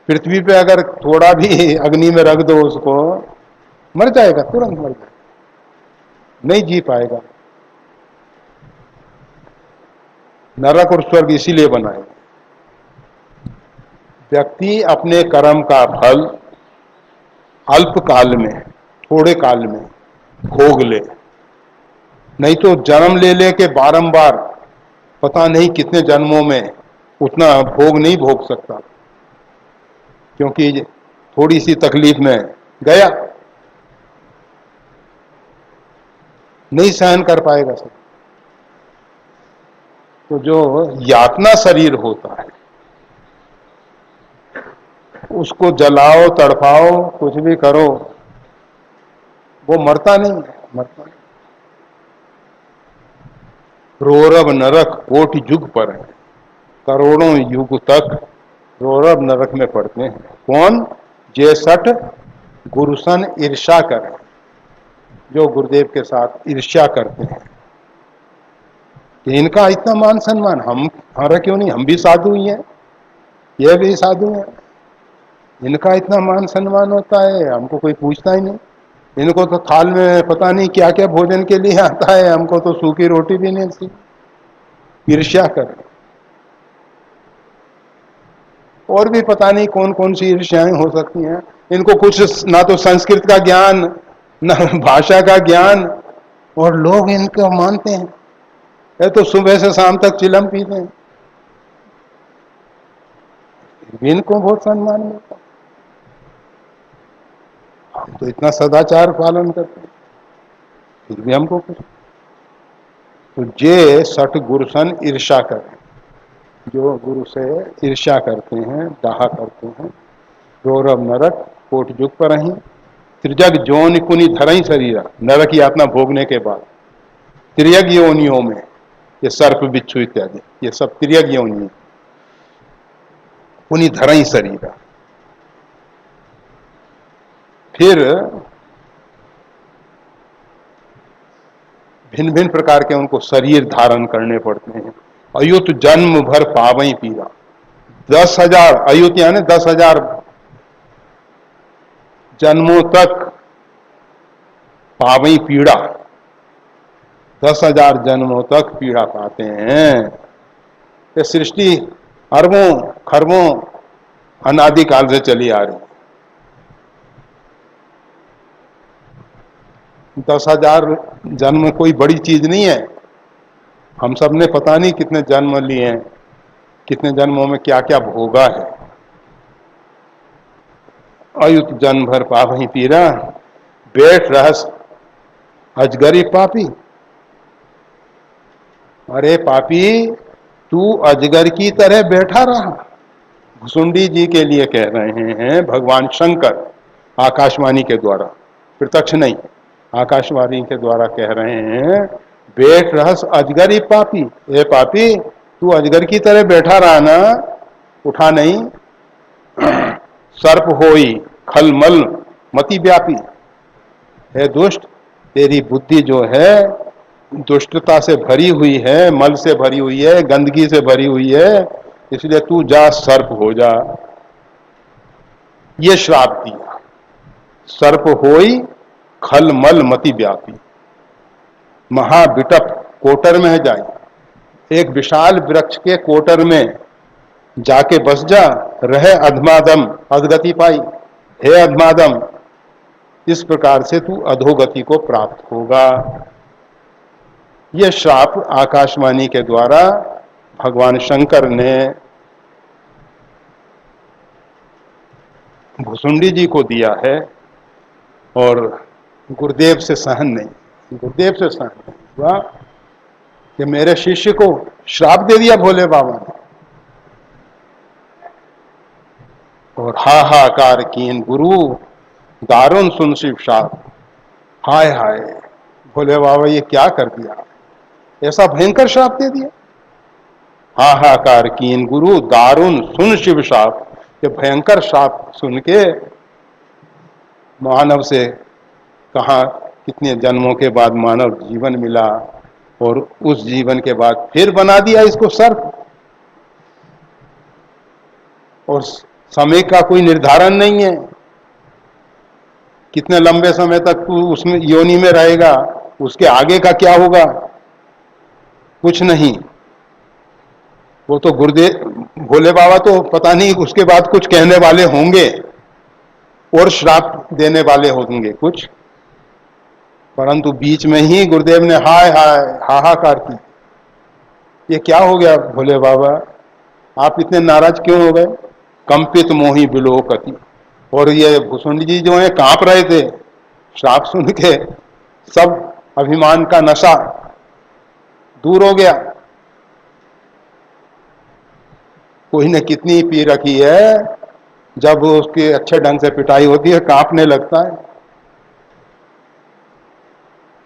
पृथ्वी पे अगर थोड़ा भी अग्नि में रख दो उसको, मर जाएगा, तुरंत मर जाएगा, नहीं जी पाएगा। नरक और स्वर्ग इसीलिए बनाए। व्यक्ति अपने कर्म का फल अल्प काल में, थोड़े काल में भोग ले, नहीं तो जन्म ले लेके बारंबार पता नहीं कितने जन्मों में उतना भोग नहीं भोग सकता, क्योंकि थोड़ी सी तकलीफ में गया, नहीं सहन कर पाएगा सब। तो जो यातना शरीर होता है उसको जलाओ, तड़पाओ, कुछ भी करो, वो मरता नहीं है, मरता नहीं। रोरब नरक कोटि युग पर है, करोड़ों युग तक रोरब नरक में पड़ते हैं। कौन? जे सठ गुरुसन ईर्ष्या करें, जो गुरुदेव के साथ ईर्ष्या करते हैं कि इनका इतना मान सम्मान, हम हमारा क्यों नहीं, हम भी साधु ही हैं, यह भी साधु हैं, इनका इतना मान सम्मान होता है, हमको कोई पूछता ही नहीं। इनको तो थाल में पता नहीं क्या क्या भोजन के लिए आता है, हमको तो सूखी रोटी भी नहीं मिलती। ईर्ष्या कर, और भी पता नहीं कौन कौन सी ईर्ष्याएं हो सकती हैं। इनको कुछ ना तो संस्कृत का ज्ञान, ना भाषा का ज्ञान, और लोग इनको मानते हैं। ये तो सुबह से शाम तक चिलम पीते हैं, इनको बहुत सम्मान मिलता। हम तो इतना सदाचार पालन करते हैं, फिर भी हमको कुछ। तो जे सठ गुरुसन ईर्षा करें, जो गुरु से ईर्ष्या करते हैं, डाहा करते हैं, गौरव नरक कोट जुग पर रही, त्रिजग जोन कुनि धरई शरीर, नरक यातना भोगने के बाद त्रियग योनियों में, ये सर्प बिच्छू इत्यादि, ये सब त्रियग योनि, कुनि धरई शरीर। फिर भिन्न भिन्न प्रकार के उनको शरीर धारण करने पड़ते हैं। अयुत जन्म भर पावई पीरा, 10,000 अयुत यानी 10,000 जन्मों तक पावई पीड़ा, 10,000 जन्मों तक पीड़ा पाते हैं। ये सृष्टि अरबों खरबों अनादिकाल से चली आ रही। 10,000 जन्म कोई बड़ी चीज नहीं है। हम सब ने पता नहीं कितने जन्म लिए हैं, कितने जन्मों में क्या क्या भोगा है। अयुत जन्म भर पावही पीरा, बैठ रहस अजगरी पापी। अरे पापी, तू अजगर की तरह बैठा रहा। भुसुंडी जी के लिए कह रहे हैं भगवान शंकर, आकाशवाणी के द्वारा, प्रत्यक्ष नहीं, आकाशवाणी के द्वारा कह रहे हैं, बैठ रहस अजगरी पापी। ए पापी, तू अजगर की तरह बैठा रहा ना, उठा नहीं। सर्प होई खलमल मति व्यापी। है दुष्ट, तेरी बुद्धि जो है दुष्टता से भरी हुई है, मल से भरी हुई है, गंदगी से भरी हुई है, इसलिए तू जा सर्प हो जा। ये श्राप दिया। सर्प होई खलमल मति व्यापी, महाविटप कोटर में जाए, एक विशाल वृक्ष के कोटर में जाके बस जा, रहे अधमादम अधगति पाई। हे अधमादम, इस प्रकार से तू अधोगति को प्राप्त होगा। यह श्राप आकाशवाणी के द्वारा भगवान शंकर ने भुसुंडी जी को दिया है, और गुरुदेव से सहन नहीं, गुरुदेव से सहन नहीं हुआ कि मेरे शिष्य को श्राप दे दिया भोले बाबा ने। और हाहाकार कीन गुरु, दारुण सुन शिव श्राप। हाय हाय भोले बाबा, ये क्या कर दिया, ऐसा भयंकर श्राप दे दिया। हाहाकार कीन गुरु, दारुण सुन शिव श्राप। ये भयंकर श्राप सुन के मानव से कहा कितने जन्मों के बाद मानव जीवन मिला, और उस जीवन के बाद फिर बना दिया इसको सर्प। और समय का कोई निर्धारण नहीं है, कितने लंबे समय तक तू उसमें योनि में रहेगा, उसके आगे का क्या होगा कुछ नहीं। वो तो गुरुदेव भोले बाबा तो पता नहीं उसके बाद कुछ कहने वाले होंगे और श्राप देने वाले होंगे कुछ, परंतु बीच में ही गुरुदेव ने हाय हाय हाहाकार की। ये क्या हो गया भोले बाबा, आप इतने नाराज क्यों हो गए। कंपित मोही बिलोकति। और ये भुसुंडी जी जो है कांप रहे थे श्राप सुन के, सब अभिमान का नशा दूर हो गया। कोई ने कितनी पी रखी है, जब उसकी अच्छे ढंग से पिटाई होती है कांपने लगता है।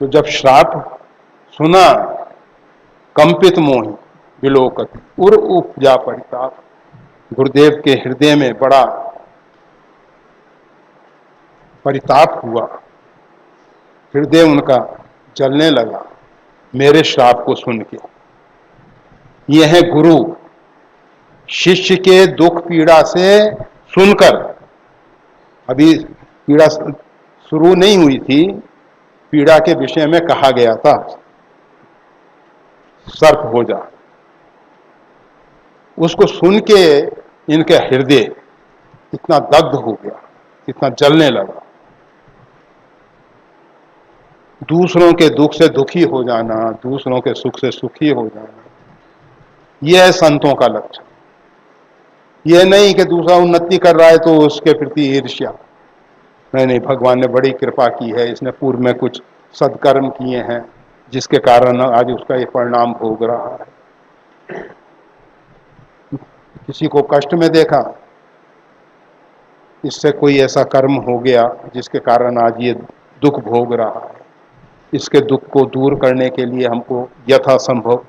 तो जब श्राप सुना, कंपित मोही बिलोकति, उर उपजा परिताप। गुरुदेव के हृदय में बड़ा परिताप हुआ, हृदय उनका जलने लगा मेरे श्राप को सुन के। यह है गुरु शिष्य के दुख पीड़ा से सुनकर, अभी पीड़ा शुरू नहीं हुई थी, पीड़ा के विषय में कहा गया था सर्प हो जा। उसको सुन के इनके हृदय इतना दग्ध हो गया, इतना जलने लगा। दूसरों के दुख से दुखी हो जाना, दूसरों के सुख से सुखी हो जाना, यह है संतों का लक्षण। यह नहीं कि दूसरा उन्नति कर रहा है तो उसके प्रति ईर्ष्या। नहीं नहीं, भगवान ने बड़ी कृपा की है, इसने पूर्व में कुछ सत्कर्म किए हैं जिसके कारण आज उसका ये परिणाम भोग रहा है। किसी को कष्ट में देखा, इससे कोई ऐसा कर्म हो गया जिसके कारण आज ये दुख भोग रहा है। इसके दुख को दूर करने के लिए हमको यथासंभव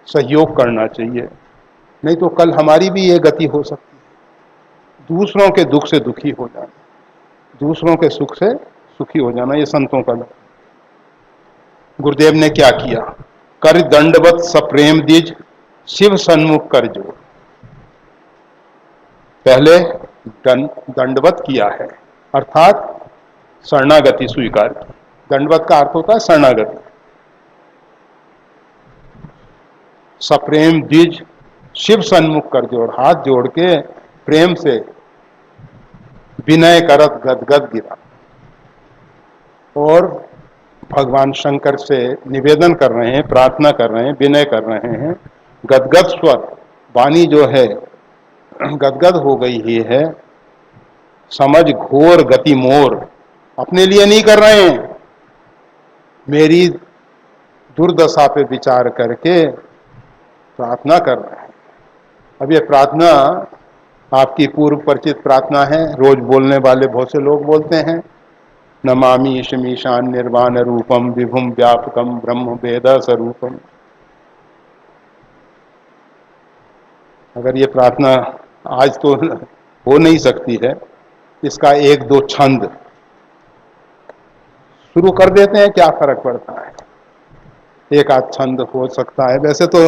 सहयोग करना चाहिए, नहीं तो कल हमारी भी ये गति हो सकती है। दूसरों के दुख से दुखी हो जाना, दूसरों के सुख से सुखी हो जाना, ये संतों का लक्षण। गुरुदेव ने क्या किया? कर दंडवत सप्रेम दिज शिव सन्मुख कर जोड़। पहले दंडवत किया है, अर्थात शरणागति स्वीकार की। दंडवत का अर्थ होता है शरणागति। सप्रेम द्विज शिव सन्मुख कर जोड़, हाथ जोड़ के प्रेम से विनय करत गदगद गिरा, और भगवान शंकर से निवेदन कर रहे हैं, प्रार्थना कर रहे हैं, विनय कर रहे हैं। गदगद स्वर, वाणी जो है गदगद हो गई ही है। समझ घोर गति मोर, अपने लिए नहीं कर रहे हैं, मेरी दुर्दशा पे विचार करके प्रार्थना कर रहे हैं। अब ये प्रार्थना आपकी पूर्व परिचित प्रार्थना है, रोज बोलने वाले बहुत से लोग बोलते हैं। नमामि ईशमीशान निर्वाण रूपम विभुम व्यापकम ब्रह्म वेद स्वरूपम। अगर ये प्रार्थना आज तो हो नहीं सकती है, इसका एक दो छंद शुरू कर देते हैं, क्या फर्क पड़ता है, एक आध छंद हो सकता है। वैसे तो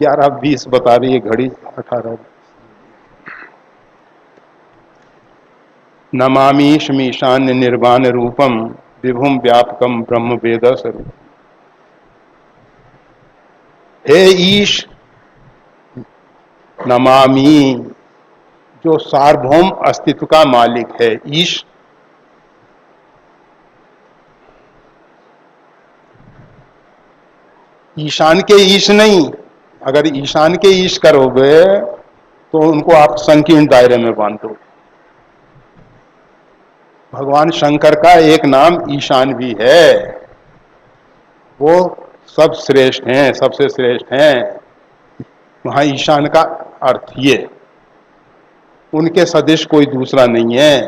11:20 बता रही है घड़ी, 18। नमामि ईशमीशान्य निर्वाण रूपम विभुम व्यापकम ब्रह्म वेद स्वरूप। हे ईश, नमामि, जो सार्वभौम अस्तित्व का मालिक है। ईश ईशान के ईश नहीं, अगर ईशान के ईश करोगे तो उनको आप संकीर्ण दायरे में बांध दो। भगवान शंकर का एक नाम ईशान भी है, वो सब श्रेष्ठ हैं, सबसे श्रेष्ठ हैं। वहां ईशान का अर्थ ये, उनके सदृश कोई दूसरा नहीं है।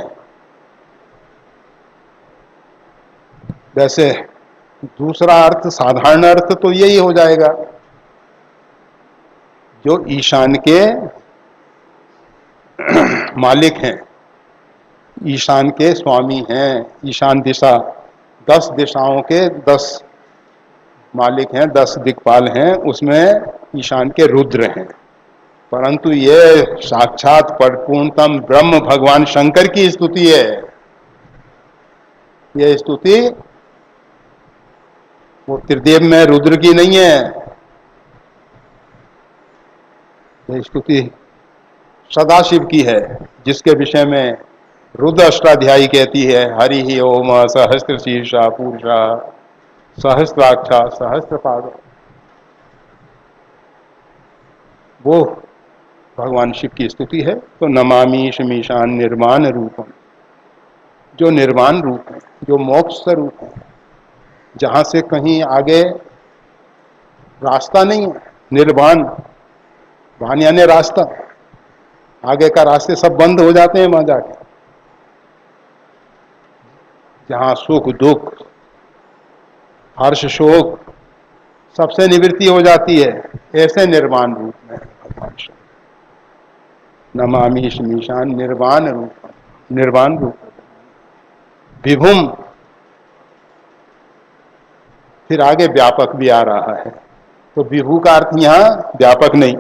वैसे दूसरा अर्थ, साधारण अर्थ तो यही हो जाएगा, जो ईशान के मालिक हैं, ईशान के स्वामी हैं। ईशान दिशा, 10 दिशाओं के 10 मालिक हैं, 10 दिक्पाल हैं, उसमें ईशान के रुद्र हैं। परंतु ये साक्षात परिपूर्णतम ब्रह्म भगवान शंकर की स्तुति है। यह स्तुति वो त्रिदेव में रुद्र की नहीं है, यह स्तुति सदाशिव की है, जिसके विषय में रुद्र अष्टाध्यायी कहती है, हरि ही ओम सहस्त्र शीर्षा पुरुषा सहस्त्राक्षा सहस्त्रपाद। वो भगवान शिव की स्तुति है। तो नमामि ईशमीशान निर्वाण रूपम, जो निर्वाण रूप है, जो मोक्ष स्वरूप है, जहां से कहीं आगे रास्ता नहीं है। निर्वाण, वाण यानी रास्ता, आगे का रास्ते सब बंद हो जाते हैं वहां जाके। जहां सुख दुख हर्ष शोक सबसे निवृत्ति हो जाती है, ऐसे निर्वाण रूप में भगवान शिव। नमामि ईशमीशान निर्वाण रूप, निर्वाण रूप। विभुम, फिर आगे व्यापक भी आ रहा है। तो विभु का अर्थ यहाँ व्यापक नहीं,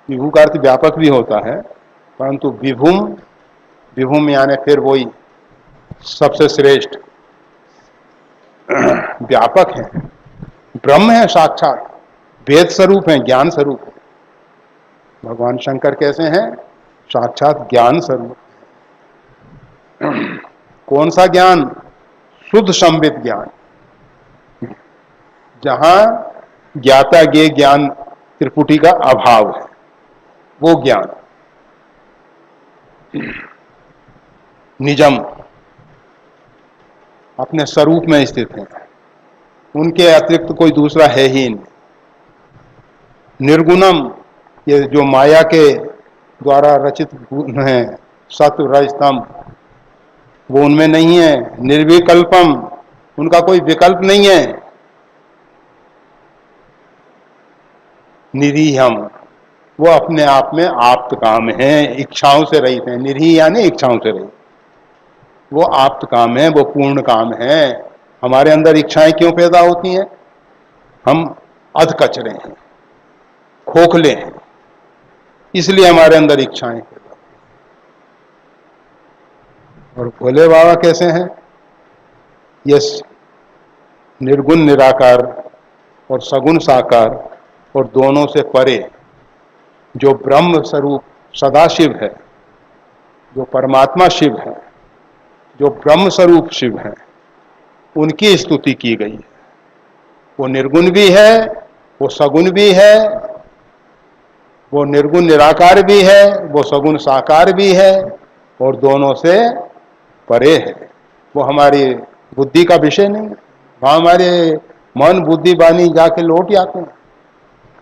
विभु का अर्थ व्यापक भी होता है, परंतु विभुम, विभुम यानी फिर वही सबसे श्रेष्ठ व्यापक है, ब्रह्म है, साक्षात वेद स्वरूप है, ज्ञान स्वरूप है। भगवान शंकर कैसे हैं? साक्षात ज्ञान स्वरूप। कौन सा ज्ञान? शुद्ध संवित ज्ञान, जहां ज्ञाता ज्ञेय ज्ञान त्रिपुटी का अभाव है, वो ज्ञान। निजम, अपने स्वरूप में स्थित हैं, उनके अतिरिक्त कोई दूसरा है ही नहीं। निर्गुणम, ये जो माया के द्वारा रचित गुण हैं, सत्व रज तम, वो उनमें नहीं है। निर्विकल्पम, उनका कोई विकल्प नहीं है। निरीहम, वो अपने आप में आप्त काम है, इच्छाओं से रहित है। निरीह यानी इच्छाओं से रहित, वो आप्त काम है, वो पूर्ण काम है। हमारे अंदर इच्छाएं क्यों पैदा होती हैं? हम अधकचरे हैं, खोखले हैं, इसलिए हमारे अंदर इच्छाएं पैदा। और भोले बाबा कैसे हैं? ये निर्गुण निराकार और सगुण साकार और दोनों से परे जो ब्रह्म स्वरूप सदाशिव है, जो परमात्मा शिव है, जो ब्रह्म स्वरूप शिव है, उनकी स्तुति की गई है। वो निर्गुण भी है, वो सगुण भी है, वो निर्गुण निराकार भी है, वो सगुण साकार भी है, और दोनों से परे है। वो हमारी बुद्धि का विषय नहीं है। वहां हमारे मन बुद्धि वाणी जाके लौट जाते हैं,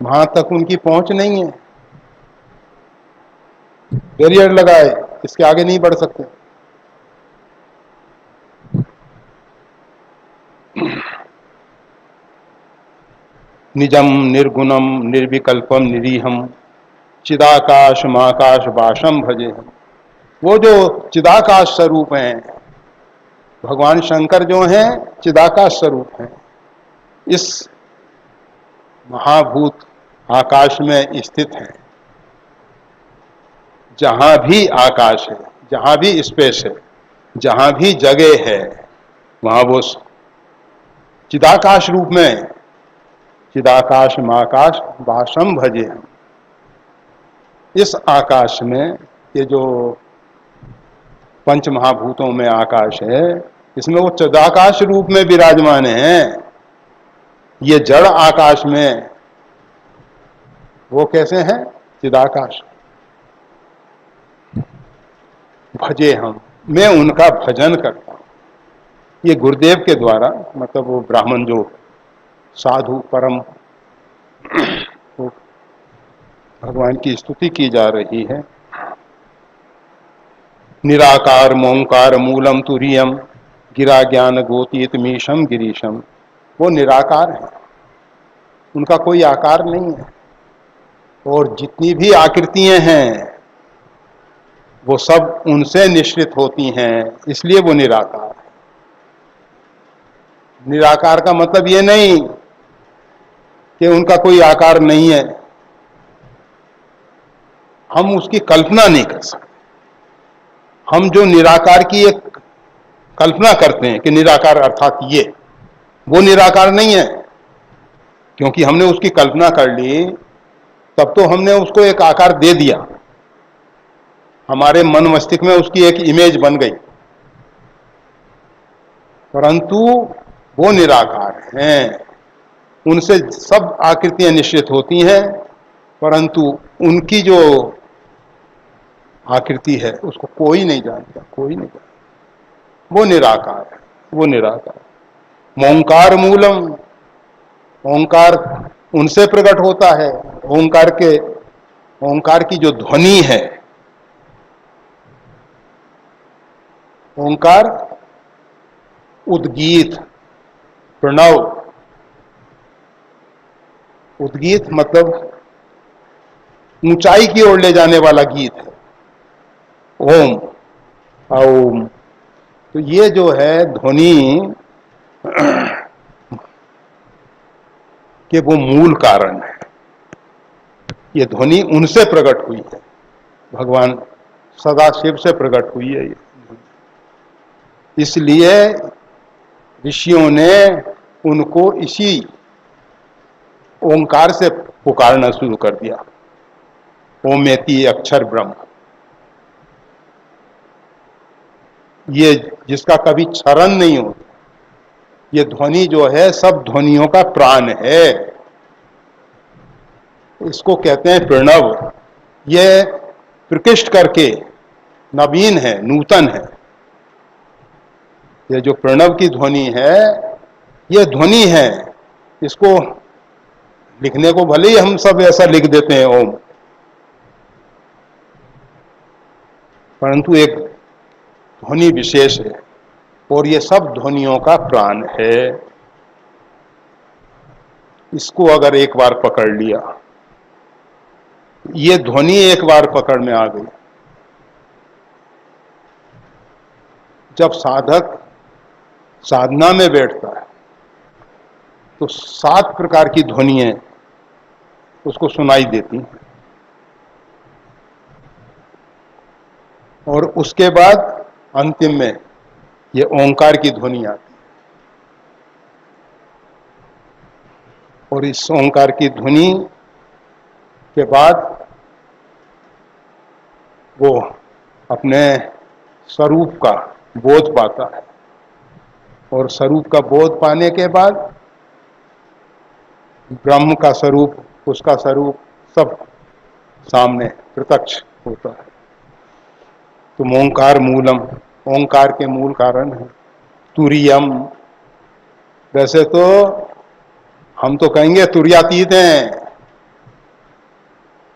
वहां तक उनकी पहुंच नहीं है। बैरियर लगाए, इसके आगे नहीं बढ़ सकते। निजम निर्गुणम निर्विकल्पम निरीहम चिदाकाश महाकाश वाशम भजे हम। वो जो चिदाकाश स्वरूप हैं, भगवान शंकर जो हैं चिदाकाश स्वरूप हैं, इस महाभूत आकाश में स्थित हैं। जहां भी आकाश है, जहां भी स्पेस है, जहां भी जगह है, वहां वो चिदाकाश रूप में, चिदाकाश महाकाश वाशम भजे हम। इस आकाश में, ये जो पंच महाभूतों में आकाश है, इसमें वो चिदाकाश रूप में विराजमान है। ये जड़ आकाश में वो कैसे हैं? चिदाकाश। भजे हम, मैं उनका भजन करता हूं। ये गुरुदेव के द्वारा, मतलब वो ब्राह्मण जो साधु परम, तो भगवान की स्तुति की जा रही है। निराकार मोंकार मूलम तुरियम गिरा ज्ञान गोतीत मीशम गिरीशम। वो निराकार है, उनका कोई आकार नहीं है, और जितनी भी आकृतियां हैं वो सब उनसे निश्चित होती हैं, इसलिए वो निराकार है। निराकार का मतलब ये नहीं कि उनका कोई आकार नहीं है, हम उसकी कल्पना नहीं कर सकते। हम जो निराकार की एक कल्पना करते हैं कि निराकार अर्थात ये, वो निराकार नहीं है, क्योंकि हमने उसकी कल्पना कर ली, तब तो हमने उसको एक आकार दे दिया, हमारे मन मस्तिष्क में उसकी एक इमेज बन गई। परंतु वो निराकार हैं, उनसे सब आकृतियां निश्चित होती हैं, परंतु उनकी जो आकृति है उसको कोई नहीं जानता, कोई नहीं जानता। वो निराकार है, वो निराकार। ओंकार मूलम, ओंकार उनसे प्रकट होता है। ओंकार की जो ध्वनि है, ओंकार उद्गीत, प्रणव। उद्गीत मतलब ऊंचाई की ओर ले जाने वाला गीत है, ओम ओम। तो ये जो है ध्वनि के वो मूल कारण है। ये ध्वनि उनसे प्रकट हुई है, भगवान सदाशिव से प्रकट हुई है ये। इसलिए ऋषियों ने उनको इसी ओंकार से पुकारना शुरू कर दिया, ओमेति अक्षर ब्रह्म। ये जिसका कभी क्षरण नहीं होता, ये ध्वनि जो है सब ध्वनियों का प्राण है, इसको कहते हैं प्रणव। ये प्रकृष्ट करके नवीन है, नूतन है। ये जो प्रणव की ध्वनि है, ये ध्वनि है। इसको लिखने को भले ही हम सब ऐसा लिख देते हैं ओम, परंतु एक ध्वनि विशेष है और ये सब ध्वनियों का प्राण है। इसको अगर एक बार पकड़ लिया, ये ध्वनि एक बार पकड़ में आ गई, जब साधक साधना में बैठता है तो 7 प्रकार की ध्वनियां उसको सुनाई देती हैं, और उसके बाद अंतिम में ये ओंकार की ध्वनि आती है। और इस ओंकार की ध्वनि के बाद वो अपने स्वरूप का बोध पाता है, और स्वरूप का बोध पाने के बाद ब्रह्म का स्वरूप, उसका स्वरूप सब सामने प्रत्यक्ष होता है। तो ओंकार मूलम, ओंकार के मूल कारण है। तुरियम, वैसे तो हम तो कहेंगे तुर्यातीत हैं,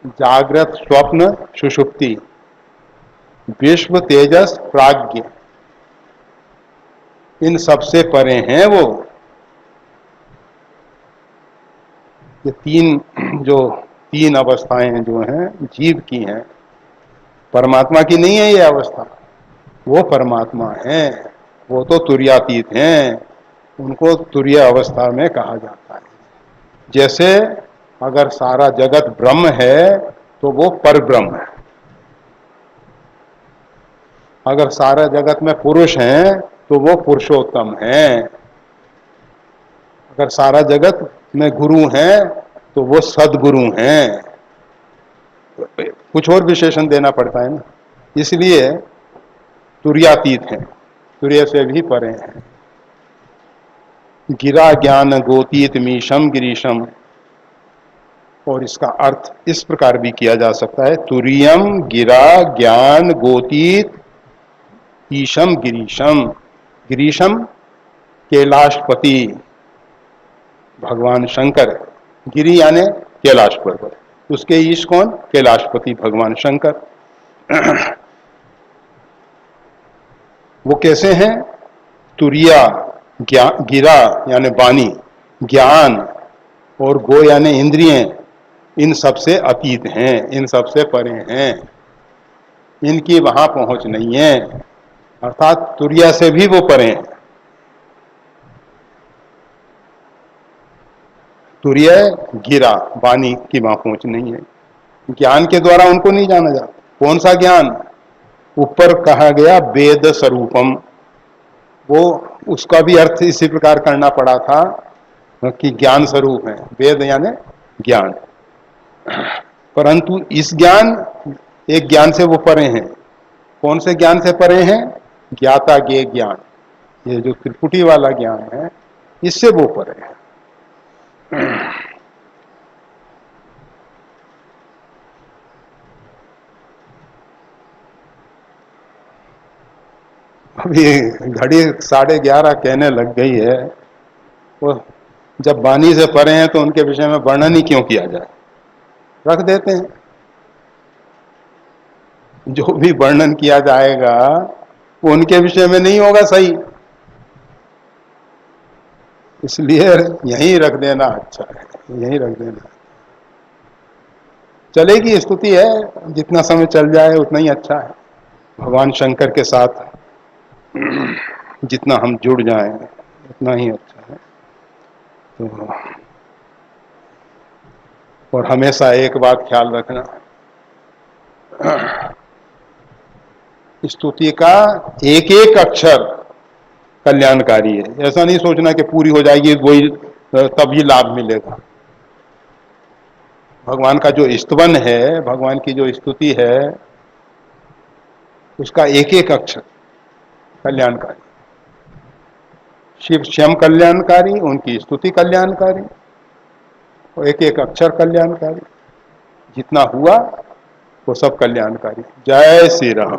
जागृत स्वप्न सुषुप्ति विश्व तेजस प्राज्ञ, इन सबसे परे हैं वो। ये तीन अवस्थाएं जो हैं जीव की हैं, परमात्मा की नहीं है ये अवस्था। वो परमात्मा है, वो तो तुर्यातीत हैं, उनको तुर्य अवस्था में कहा जाता है। जैसे अगर सारा जगत ब्रह्म है तो वो पर ब्रह्म है, अगर सारा जगत में पुरुष हैं तो वो पुरुषोत्तम है, अगर सारा जगत में गुरु हैं तो वो सदगुरु हैं। कुछ और विशेषण देना पड़ता है ना, इसलिए तुर्यातीत हैं, तुर्य से भी परे हैं। गिरा ज्ञान गोतीत मीशम गिरीशम, और इसका अर्थ इस प्रकार भी किया जा सकता है, तुरियम गिरा ज्ञान गोतीत ईशम गिरीशम। गिरीशम कैलाशपति भगवान शंकर, गिरी यानी कैलाश पर्वत, उसके ईश कौन? कैलाशपति भगवान शंकर। वो कैसे हैं? तुरिया, गिरा यानी वाणी, ज्ञान और गो यानी इंद्रियें, इन सबसे अतीत हैं, इन सबसे परे हैं, इनकी वहां पहुंच नहीं है, अर्थात तुरिया से भी वो परे हैं। तुर्य गिरा, वाणी की वहां पहुंच नहीं है, ज्ञान के द्वारा उनको नहीं जाना जाता। कौन सा ज्ञान? ऊपर कहा गया वेद स्वरूपम, वो उसका भी अर्थ इसी प्रकार करना पड़ा था कि ज्ञान स्वरूप है, वेद यानी ज्ञान। परंतु इस ज्ञान, एक ज्ञान से वो परे हैं। कौन से ज्ञान से परे हैं? ज्ञाता ज्ञेय ज्ञान, ये जो त्रिपुटी वाला ज्ञान है, इससे वो परे हैं। अभी घड़ी 11:30 कहने लग गई है, वो जब वाणी से परे हैं तो उनके विषय में वर्णन ही क्यों किया जाए, रख देते हैं। जो भी वर्णन किया जाएगा वो उनके विषय में नहीं होगा सही, इसलिए यहीं रख देना अच्छा है, यहीं रख देना। चलेगी, स्तुति है, जितना समय चल जाए उतना ही अच्छा है। भगवान शंकर के साथ जितना हम जुड़ जाएं उतना ही अच्छा है। तो और हमेशा एक बात ख्याल रखना, स्तुति का एक एक अक्षर कल्याणकारी है। ऐसा नहीं सोचना कि पूरी हो जाएगी वही तभी लाभ मिलेगा। भगवान का जो स्तवन है, भगवान की जो स्तुति है, उसका एक एक अक्षर कल्याणकारी। शिव स्वयं कल्याणकारी, उनकी स्तुति कल्याणकारी, और एक एक अक्षर कल्याणकारी। जितना हुआ वो सब कल्याणकारी। जय श्री राम।